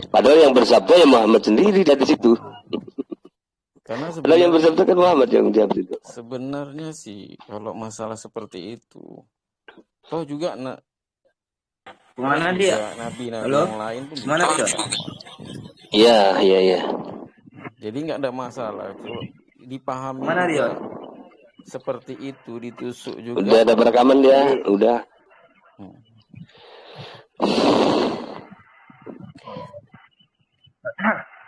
Padahal yang bersabda ya Muhammad sendiri dari situ. Karena sebenarnya yang bersabda kan Muhammad yang jawab itu. Sebenarnya sih kalau masalah seperti itu, toh juga Mana dia? Nabi-nabi yang lain pun mana dia? Iya. Jadi nggak ada masalah kalau dipahami. Mana dia? Seperti itu ditusuk juga. Udah ada perekaman dia, udah.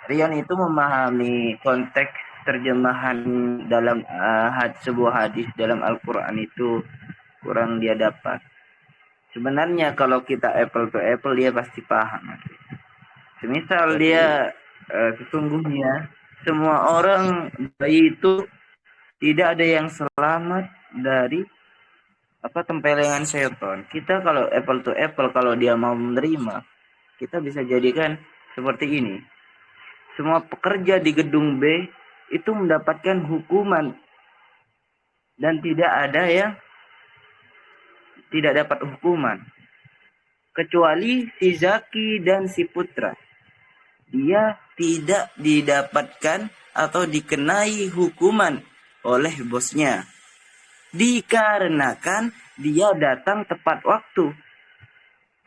Rian itu memahami konteks terjemahan dalam sebuah hadis dalam Al-Quran itu kurang dia dapat. Sebenarnya kalau kita apple to apple dia pasti paham. Semisal dia sesungguhnya semua orang bayi itu tidak ada yang selamat dari tempelengan setan. Kita kalau apple to apple kalau dia mau menerima, kita bisa jadikan seperti ini. Semua pekerja di gedung B itu mendapatkan hukuman dan tidak ada yang tidak dapat hukuman kecuali si Zaki dan si Putra. Dia tidak didapatkan atau dikenai hukuman oleh bosnya dikarenakan dia datang tepat waktu.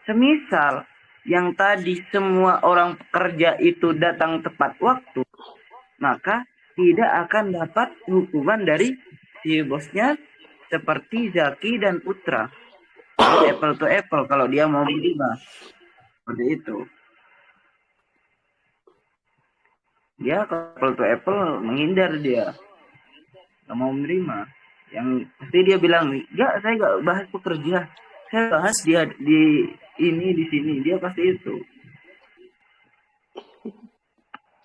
Semisal yang tadi semua orang pekerja itu datang tepat waktu, maka tidak akan dapat hukuman dari si bosnya seperti Zaki dan Putra. Apple to apple kalau dia mau menerima seperti itu. Dia apple to apple menghindar, dia nggak mau menerima. Yang pasti dia bilang, enggak, saya nggak bahas pekerja, saya bahas dia di sini. Dia pasti itu.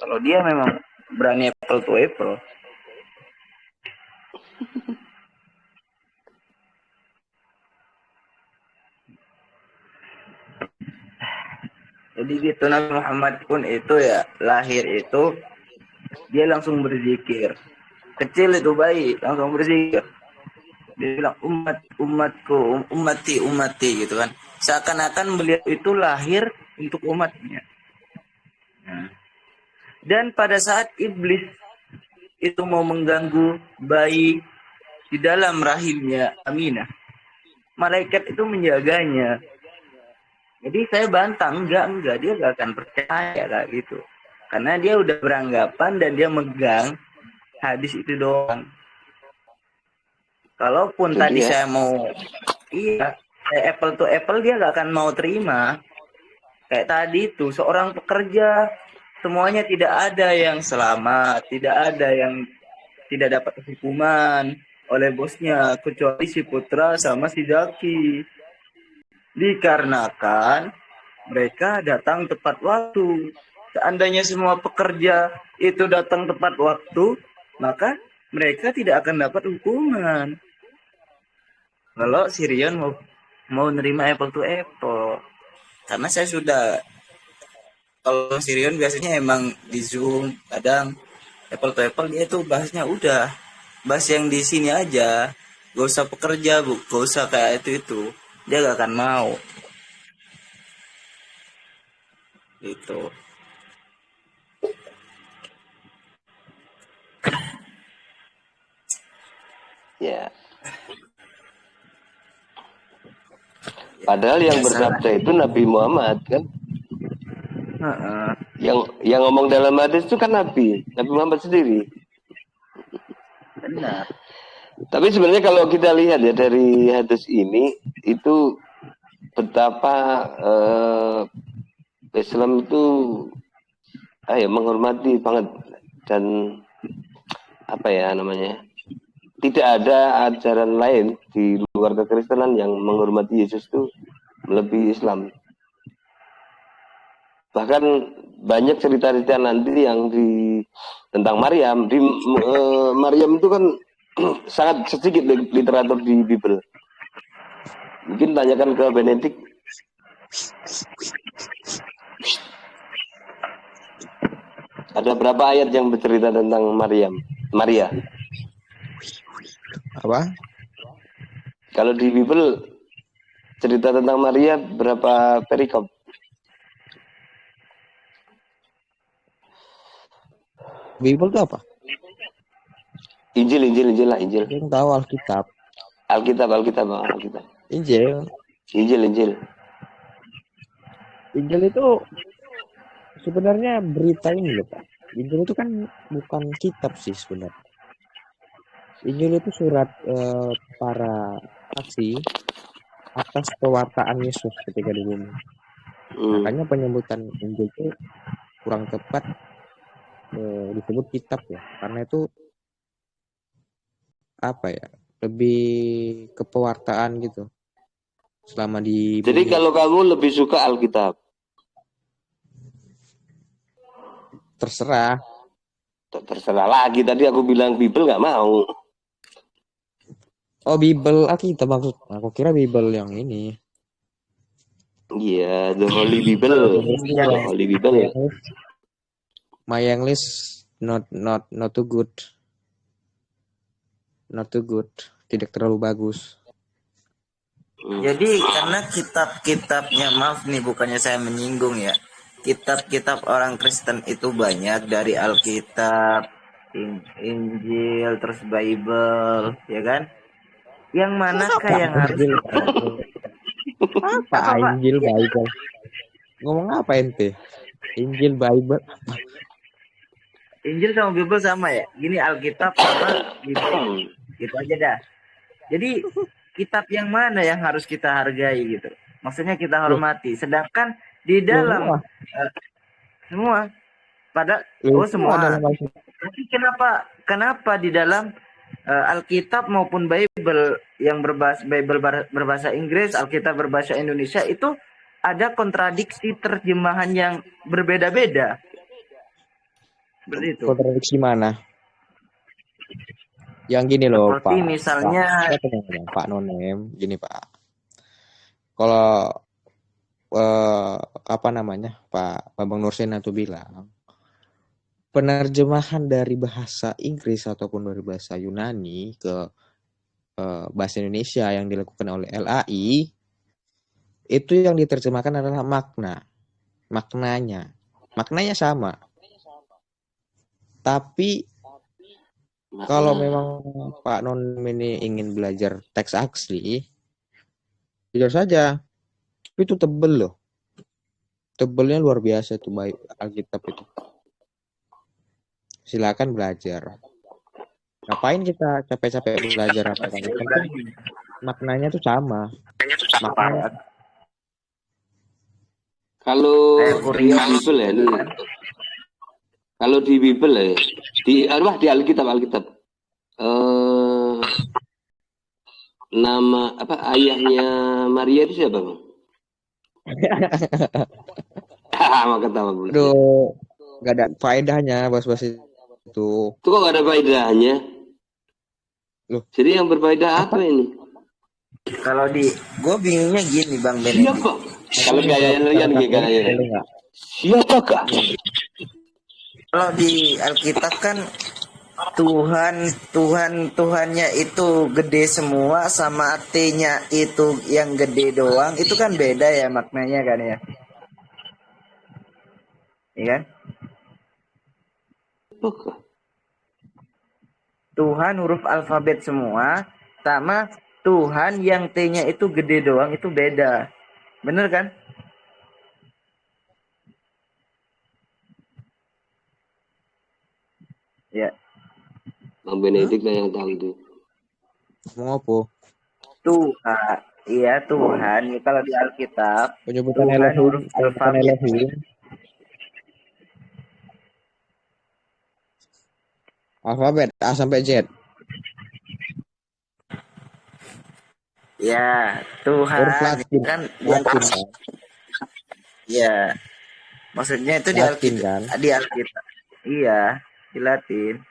Kalau dia memang berani apple to apple. Jadi gitu, Nabi Muhammad pun itu ya lahir itu dia langsung berzikir. Kecil itu bayi langsung berzikir. Dia bilang umatku, umati gitu kan. Seakan-akan beliau itu lahir untuk umatnya. Nah. Dan pada saat iblis itu mau mengganggu bayi di dalam rahimnya Aminah, malaikat itu menjaganya. Jadi saya bantang, enggak, dia gak akan percaya kayak gitu. Karena dia udah beranggapan dan dia megang hadis itu doang. Kalaupun tadi saya mau, apple to apple dia gak akan mau terima. Kayak tadi itu, seorang pekerja, semuanya tidak ada yang selamat, tidak ada yang tidak dapat hukuman oleh bosnya, kecuali si Putra sama si Zaki. Dikarenakan mereka datang tepat waktu. Seandainya semua pekerja itu datang tepat waktu, maka mereka tidak akan dapat hukuman. Kalau Sirion mau nerima apple to apple. Karena saya sudah, kalau Sirion biasanya emang di Zoom, kadang apple to apple dia tuh bahasnya udah bahas yang di sini aja, gak usah pekerja, gak usah kayak itu. Dia gak akan mau. Gitu. Ya. Padahal yang bersabda itu Nabi Muhammad kan. Yang ngomong dalam hadis itu kan Nabi Muhammad sendiri. Benar. Tapi sebenarnya kalau kita lihat ya dari hadis ini itu betapa Islam itu menghormati banget dan apa ya namanya, tidak ada ajaran lain di luar kekristenan yang menghormati Yesus itu melebihi Islam. Bahkan banyak cerita-cerita nanti yang tentang Maryam. Maryam itu kan sangat sedikit literatur di Bible. Mungkin tanyakan ke Benedict. Ada berapa ayat yang bercerita tentang Maria? Apa? Kalau di Bible cerita tentang Maria berapa perikop? Bible itu apa? Injil lah. Yang tahu Alkitab. Alkitab. Injil. Injil itu sebenarnya berita ini loh Pak. Injil itu kan bukan kitab sih sebenarnya. Injil itu surat para saksi atas pewartaan Yesus ketika di bumi. Makanya penyebutan Injil itu kurang tepat disebut kitab ya, karena itu apa ya, lebih ke pewartaan gitu selama di bumi. Jadi kalau kamu lebih suka Alkitab? Terserah lagi, tadi aku bilang Bible nggak mau. Oh, Bible Alkitab maksud aku, kira Bible yang ini. Iya, the Holy Bible. Holy Bible. My English not too good. Not too good. Tidak terlalu bagus. Jadi karena kitab-kitabnya, maaf nih bukannya saya menyinggung ya, kitab-kitab orang Kristen itu banyak, dari Alkitab, Injil, terus Bible, ya kan? Yang manakah yang harus apa Injil Bible? Ngomong apa ente? Injil Bible. Injil sama Bible sama ya? Gini, Alkitab sama Bible. Gitu aja dah. Jadi kitab yang mana yang harus kita hargai gitu? Maksudnya kita hormati. Sedangkan di dalam semua pada semua. Tapi kenapa di dalam Alkitab maupun Bible yang berbahasa Inggris, Alkitab berbahasa Indonesia itu ada kontradiksi terjemahan yang berbeda-beda. Seperti itu. Kontradiksi mana? Yang gini loh, Seperti Pak. misalnya Pak Nonem, gini Pak. Kalau apa namanya, Pak Bambang Nursena tuh bilang penerjemahan dari bahasa Inggris ataupun dari bahasa Yunani ke bahasa Indonesia yang dilakukan oleh LAI itu yang diterjemahkan adalah maknanya sama. Tapi kalau memang Pak Non ini ingin belajar teks asli, belajar saja. Tapi itu tebel loh, tebelnya luar biasa tuh baik Alkitab itu. Silakan belajar. Ngapain kita capek-capek belajar apa kan? Maknanya tuh sama. Maknanya. Kalau di Bible ya, kalau di Bible ya, di Alkitab, nama apa ayahnya Maria itu siapa, Bang? Mau ketawa dulu. Aduh, nggak ada faedahnya bahas-bahas itu. Itu kok nggak ada faedahnya? Loh, jadi yang berfaedah apa ini? Kalau gue bingungnya gini, Bang Benedict. Siapa? Kalau kalian gaya siapakah? Kalau di Alkitab kan Tuhannya itu gede semua sama T-nya itu yang gede doang, itu kan beda ya maknanya kan ya. Iya kan? Tuhan huruf alfabet semua sama Tuhan yang T-nya itu gede doang itu beda. Bener kan? Ya. Bang Benedict yang tahu itu. Mau apa? Tuhan. Iya, Tuhan. Kalau di Alkitab, penyebutan Tuhan Elohim, huruf alfabet. Alfabet A sampai Z. Ya, Tuhan Latin, kan Latin kan? Ya. Maksudnya itu Latin, kan? Di Alkitab. Iya, di Latin.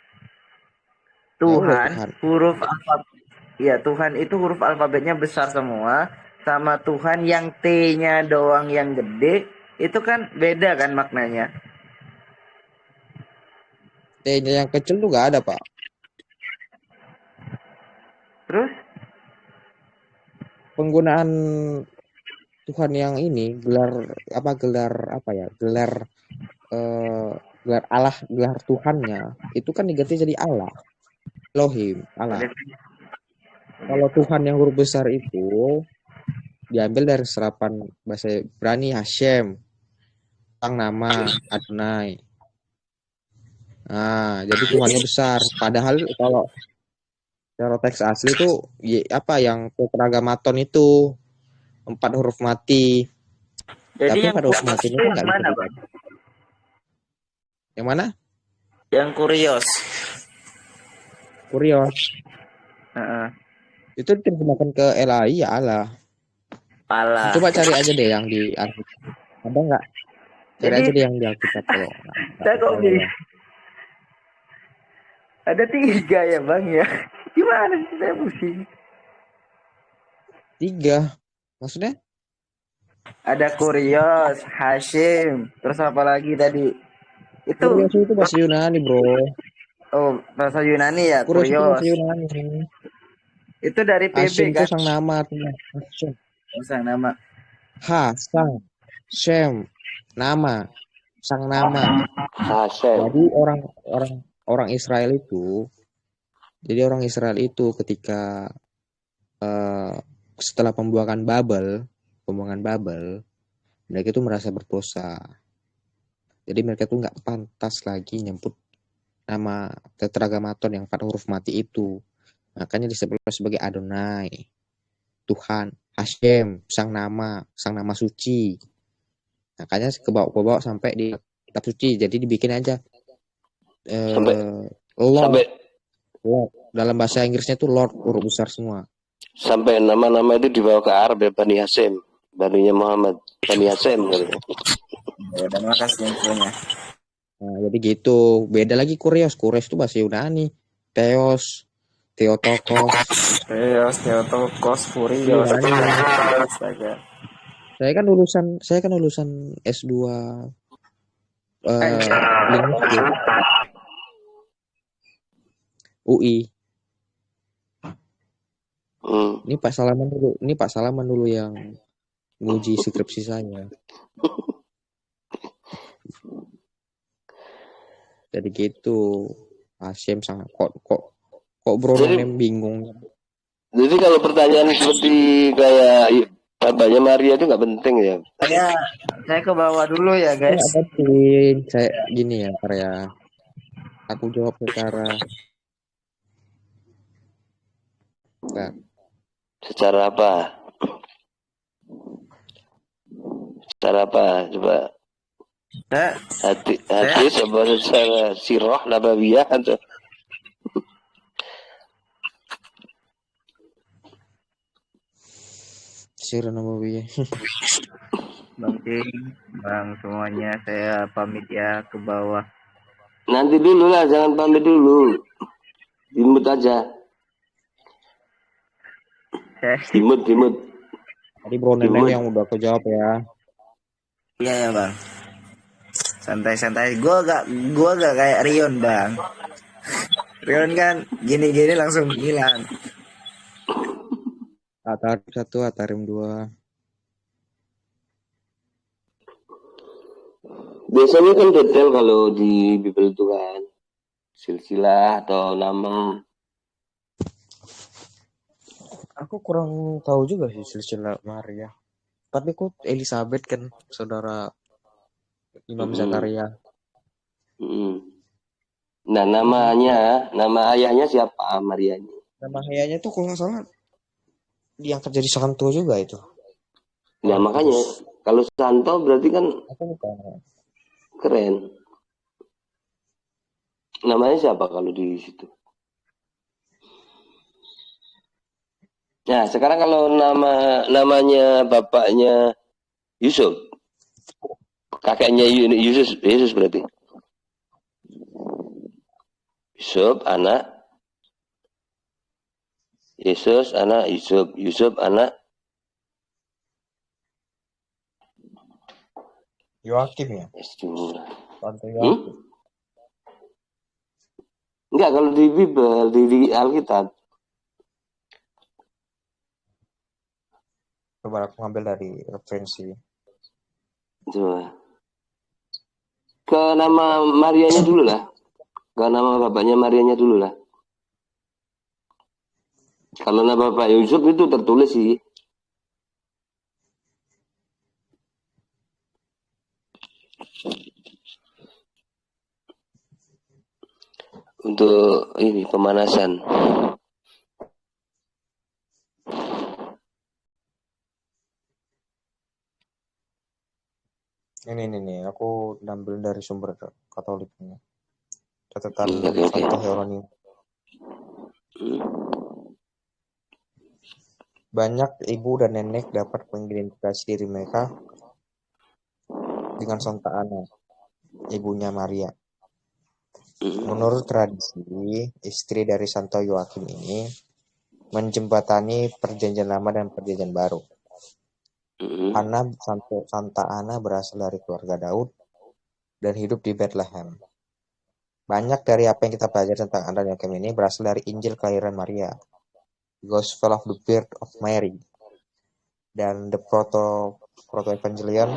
Tuhan huruf alfabet. Iya, Tuhan itu huruf alfabetnya besar semua sama Tuhan yang T-nya doang yang gede, itu kan beda kan maknanya. T-nya yang kecil tuh gak ada, Pak. Terus? Penggunaan Tuhan yang ini gelar Allah, gelar Tuhannya itu kan diganti jadi Allah, Elohim, Allah. Kalau Tuhan yang huruf besar itu diambil dari serapan bahasa Ibrani Hashem, sang nama Adonai. Nah, jadi Tuhannya besar. Padahal kalau cara teks asli itu yang tetragamaton itu 4 huruf mati. Jadi tapi 4 huruf mati itu nggak bisa dibaca. Yang mana? Yang kurios. Itu diterjemahkan ke LAI ya Allah. Coba cari aja deh yang di Alkitab. Ada nggak? Cari aja deh yang di Alkitab kalau. Ada 3 ya Bang ya. Gimana sih saya pusing? 3? Maksudnya? Ada Kurios, Hashim, terus apa lagi tadi? Kurios itu bahasa Yunani, bro. Oh, bahasa Yunani ya, Kurios. Itu bahasa Yunani. Itu dari PB Hashim kan? Itu sang nama artinya. Hashim. Sang nama. Sang. Shem. Nama. Sang nama. Hashem. Jadi orang Israel itu ketika setelah pembuangan Babel, mereka itu merasa berdosa. Jadi mereka tuh nggak pantas lagi nyebut nama tetragamaton yang 4 huruf mati itu. Makanya disebut sebagai Adonai, Tuhan, Hashem, sang nama suci. Makanya kebawa sampai di kitab suci. Jadi dibikin aja Lord. Dalam bahasa Inggrisnya itu Lord, huruf besar semua. Sampai nama-nama itu dibawa ke Arab ya, Bani Hasem, Bani Muhammad, Bani Hasem. Ya, dan makasih infonya. Nah, jadi gitu. Beda lagi Kurios. Kurios tuh bahasa Yunani. Theos, Theotokos. Theos, Theotokos, Furios. Astaga. Saya kan lulusan S2 linguistik UI. Ini Pak Salaman dulu yang nguji skripsi saya. Jadi gitu. Asyem sangat kok Bro Nem bingung. Jadi kalau pertanyaan seperti kayak bapaknya Maria itu nggak penting ya. Saya ke bawah dulu ya guys. Nggak penting. Saya gini ya, karya. Aku jawab secara Secara apa? Secara apa? Coba. Hati secara sirah nabawiyah atau sirah nabawiyah. Bang semuanya, saya pamit ya ke bawah. Nanti dulu lah, jangan pamit dulu. Dimut aja. Dimut. Tadi Bro Neneng yang udah kejawab ya. Iya ya bang. Santai-santai. Gua gak kayak Rion bang. Rion kan gini-gini langsung hilang. Atarim 1, Atarim 2. Biasanya kan detail kalau di Bible itu kan. Silsilah atau nama. Aku kurang tahu juga sih silsilah Maria. Tapi kok Elizabeth kan saudara Imam Zakaria. Nah, nama ayahnya siapa Marianya? Nama ayahnya tuh kalau nggak salah diangkat jadi santo juga itu. Ya makanya kalau santo berarti kan keren. Namanya siapa kalau di situ? Nah, sekarang kalau namanya bapaknya Yusuf, kakeknya Yesus berarti. Yusuf anak Yesus anak Yusuf anak Yoakim ya? Enggak, kalau di Bible, di Alkitab. Coba aku ngambil dari referensi. Coba. Ke nama Marianya dulu lah. Ke nama bapaknya Marianya dulu lah. Kalau nama Bapak Yusuf itu tertulis sih. Untuk ini pemanasan. Ini aku ambil dari sumber Katoliknya. Catatan Okay. Santo Hieronymus. Banyak ibu dan nenek dapat mengidentifikasi diri mereka dengan Santa Ana, ibunya Maria. Menurut tradisi, istri dari Santo Yoakim ini menjembatani perjanjian lama dan perjanjian baru. Santa Ana berasal dari keluarga Daud dan hidup di Bethlehem. Banyak dari apa yang kita pelajari tentang Ana dan Yoakim ini berasal dari Injil kelahiran Maria, Gospel of the Birth of Mary, dan the Proto-Evangelion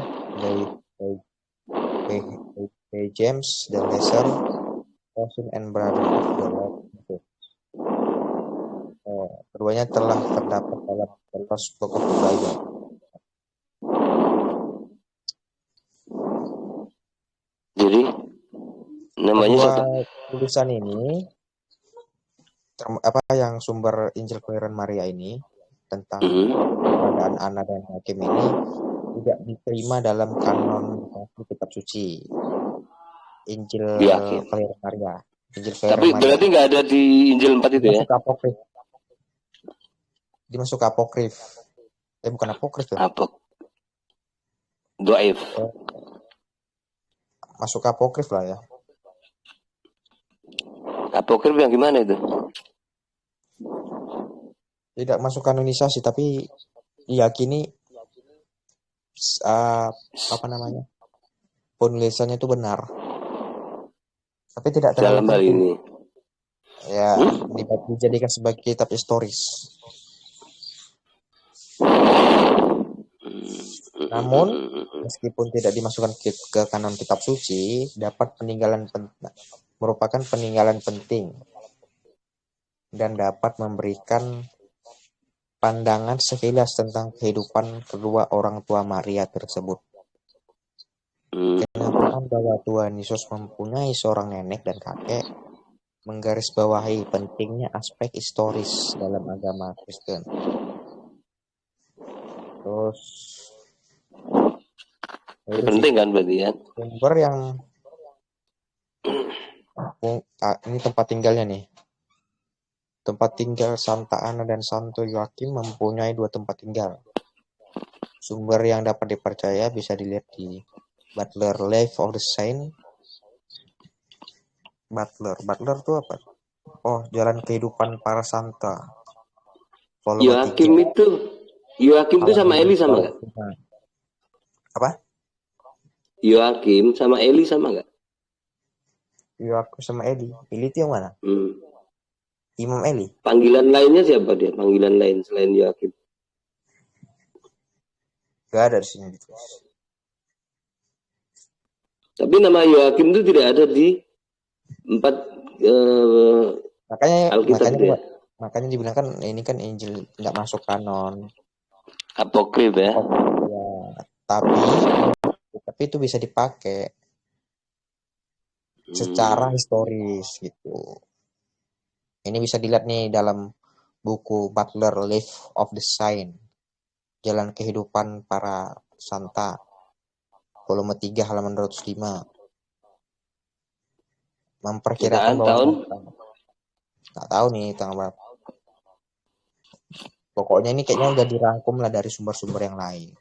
by James the Lesser, Cousin and Brother of the Lord Jesus. Keduanya telah terdapat dalam the Lost Book of the Bible. Jadi namanya kedua tulisan ini yang sumber Injil kelahiran Maria ini tentang keberadaan Ana dan Yoakim ini tidak diterima dalam kanon kitab suci Injil kelahiran Maria. Tapi berarti nggak ada di Injil 4 itu ya? Dimasuk apokrif. Bukan apokrif ya? Doaif. Masuk apokrif lah ya. Apokrif yang gimana itu? Tidak masuk kanonisasi, tapi diyakini apa namanya, penulisannya itu benar, tapi tidak terlalu Dalam hal penting. ini. Ya, dijadikan sebagai kitab historis. Namun, meskipun tidak dimasukkan ke kanon kitab suci, merupakan peninggalan penting dan dapat memberikan pandangan sekilas tentang kehidupan kedua orang tua Maria tersebut. Kenyataan bahwa Tuhan Yesus mempunyai seorang nenek dan kakek menggarisbawahi pentingnya aspek historis dalam agama Kristen. Terus penting kan berarti ya? Sumber yang ini tempat tinggalnya nih. Tempat tinggal Santa Ana dan Santo Joachim mempunyai 2 tempat tinggal. Sumber yang dapat dipercaya bisa dilihat di Butler Life of the Saint. Butler itu apa? Oh, Jalan Kehidupan Para Santa. Joachim itu sama Eli sama nggak? Apa? Joachim sama Eli sama nggak? Joachim sama Eli. Eli itu yang mana? Imam Eli. Panggilan lainnya siapa dia? Panggilan lain selain Joachim? Gak ada di sini. Tapi nama Joachim itu tidak ada di 4 Alkitab dia. Makanya dibilang kan ini kan Injil nggak masuk kanon. Apokrif ya. Ya, tapi itu bisa dipakai secara historis gitu. Ini bisa dilihat nih dalam buku Butler Life of the Saint, Jalan Kehidupan Para Santa, volume 3 halaman 205. Memperkirakan bahwa tahun nggak tahu nih tanggal berapa. Pokoknya ini kayaknya udah dirangkum lah dari sumber-sumber yang lain.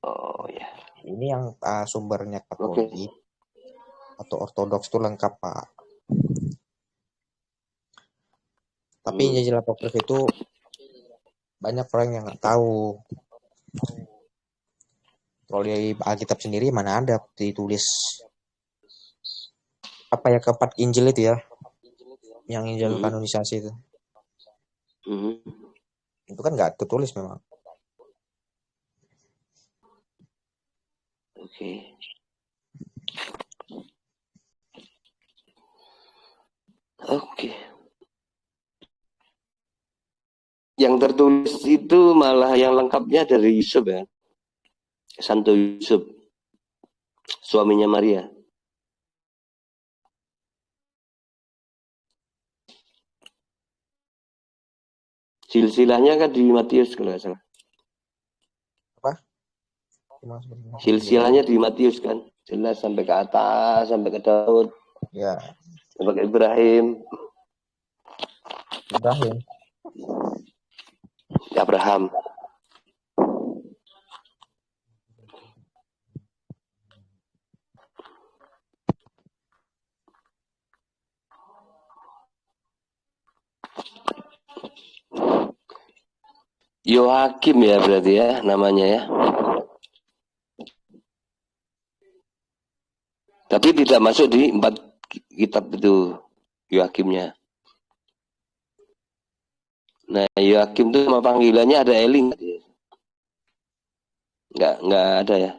Oh ya. Ini yang sumbernya Katolik atau Ortodoks itu lengkap, Pak. Tapi Injil Apokrif itu banyak orang yang nggak tahu. Kalau di Alkitab sendiri mana ada ditulis apa ya, keempat Injil itu ya, yang Injil kanonisasi itu. Itu kan nggak tertulis memang. Oke. Yang tertulis itu malah yang lengkapnya dari Yusuf ya. Santo Yusuf, suaminya Maria. Silsilahnya kan di Matius kalau nggak salah. Apa? Silsilahnya di Matius kan, jelas sampai ke atas, sampai ke Daud. Ya. Sampai ke Ibrahim. Abraham. Joachim ya berarti ya namanya ya. Tapi tidak masuk di 4 kitab itu Joachimnya. Nah, Joachim itu nama panggilannya ada Eli nggak ada ya.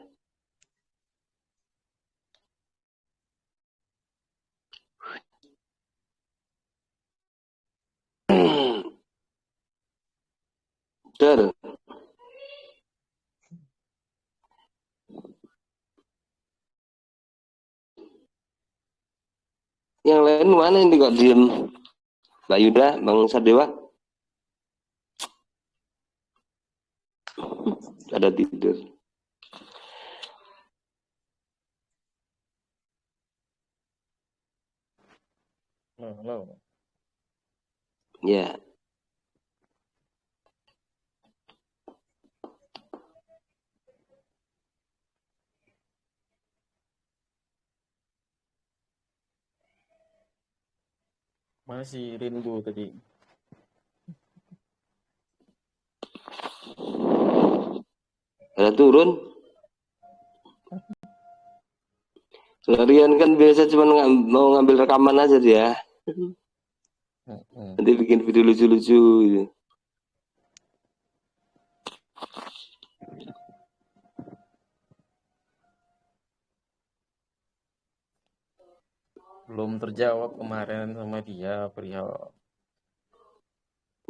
Betul. Yang lain mana ini kok diem? Mbak Yuda, Bang Sadewa? Ada tidur. Halo. Ya. Masih rindu tadi. Ada turun. Rian kan biasa cuma mau ngambil rekaman aja dia. Nanti bikin video lucu-lucu gitu. Belum terjawab kemarin sama dia perihal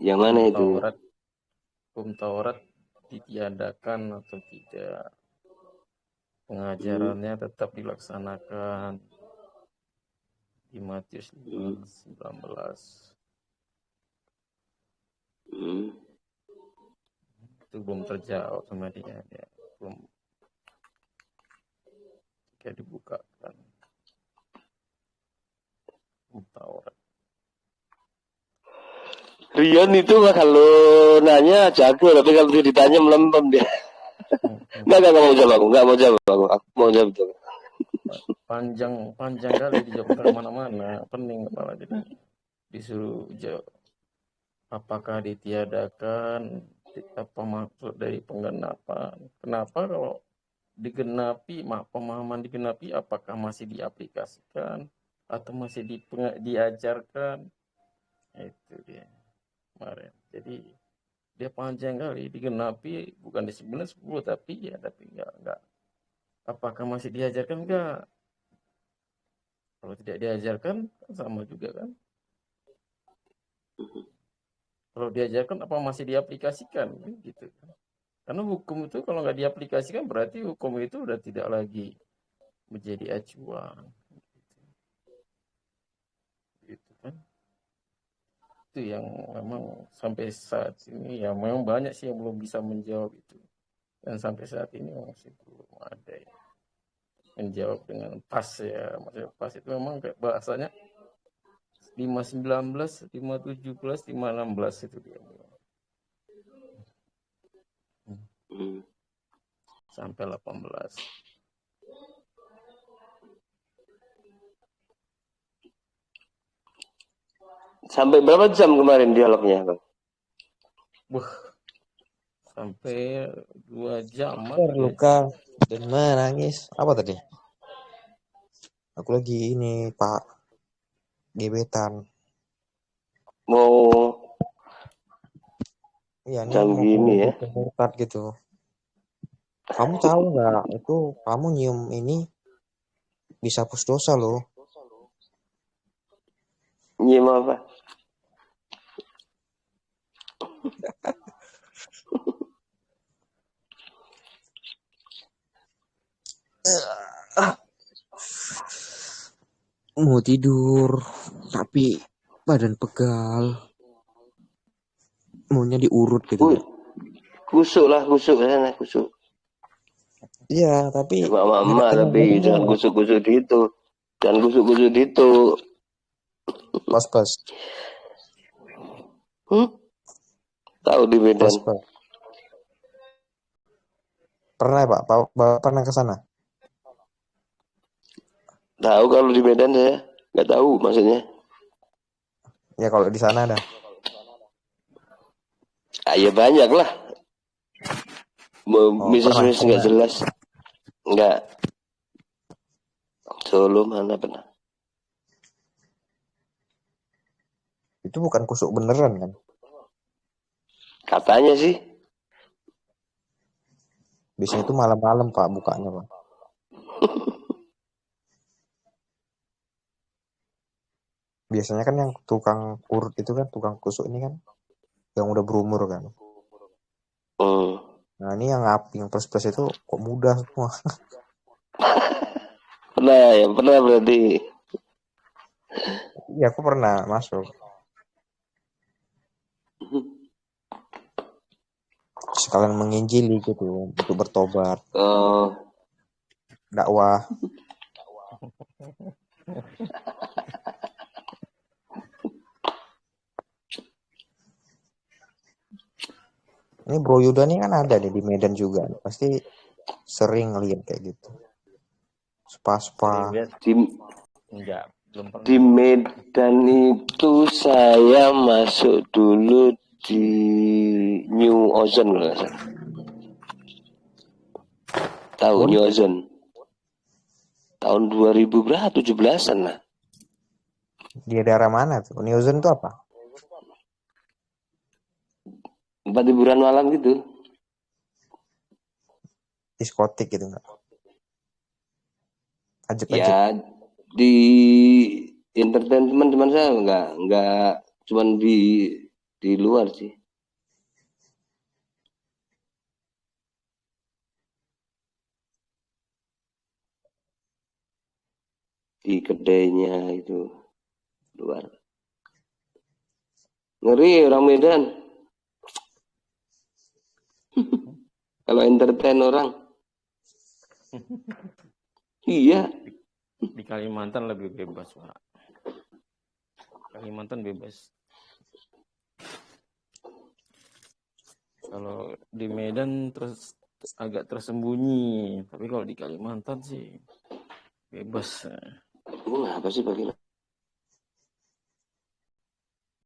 yang mana itu? Hukum Taurat ditiadakan atau tidak, pengajarannya tetap dilaksanakan di Matius 19. Itu belum terjawab sama dia belum kayak dibukakan Taurat. Rian itu mah kalau nanya jago, tapi kalau ditanya melempem dia. Nggak mau jawab aku, mau jawab itu. Panjang kali dijawab kemana-mana, pening kepala jadi disuruh jawab. Apakah ditiadakan? Apa maksud dari penggenapan? Kenapa kalau digenapi, pemahaman digenapi, apakah masih diaplikasikan atau masih diajarkan? Itu dia kemarin. Jadi dia panjang kali, digenapi bukan di 9-10 tapi enggak. Apakah masih diajarkan enggak? Kalau tidak diajarkan sama juga kan? Kalau diajarkan apa masih diaplikasikan gitu. Karena hukum itu kalau nggak diaplikasikan berarti hukum itu udah tidak lagi menjadi acuan. Gitu kan? Itu yang memang sampai saat ini ya memang banyak sih yang belum bisa menjawab itu. Dan sampai saat ini masih belum ada yang menjawab dengan pas ya. Maksudnya pas itu memang kayak bahasanya 5.19, 5.17, 5.16 itu dia. Sampai 18. Sampai berapa jam kemarin dialognya, Bang? Sampai 2 jam. Terluka dan menangis. Apa tadi? Aku lagi ini, Pak. Gebetan. Mau iya, jam gini ya. Murtad gitu. Kamu tahu nggak? Itu kamu nyium ini bisa hapus dosa loh. Nyium apa? Mau tidur tapi badan pegal, maunya diurut gitu. Kusuk sana kusuk. Iya tapi mama tapi jangan kusuk gitu, pas tahu di Medan pernah Pak pernah ke sana? Tahu kalau di Medan saya nggak tahu maksudnya. Ya kalau di sana ada. Ya banyak lah. Bisnis nggak jelas. Nggak. Solo mana pernah? Itu bukan kusuk beneran kan? Katanya sih. Biasanya itu malam-malam Pak bukanya Pak. Biasanya kan yang tukang urut itu kan, tukang kusuk ini kan yang udah berumur kan. Nah ini yang plus itu kok mudah semua. Pernah berarti. Iya aku pernah masuk. Sekalian menginjili gitu untuk bertobat. Dakwah. Ini Bro Yuda nih kan ada nih di Medan juga. Pasti sering lihat kayak gitu. Spa. Enggak, belum pernah. Di Medan itu saya masuk dulu di New Ozone kalau nggak salah. Tahu New Ozone? Tahun 2000 berapa? 17-an lah. Di daerah mana tuh? New Ozone tuh apa? Tempat hiburan malam gitu. Diskotik gitu nggak? Ajak-ajak. Ya di entertainment teman saya nggak cuman di luar sih. Di kedainya itu luar. Ngeri orang Medan. Kalau entertain orang. Iya. Di Kalimantan lebih bebas, Pak. Kalimantan bebas. Kalau di Medan terus agak tersembunyi, tapi kalau di Kalimantan sih bebas. Apa sih bagaimana?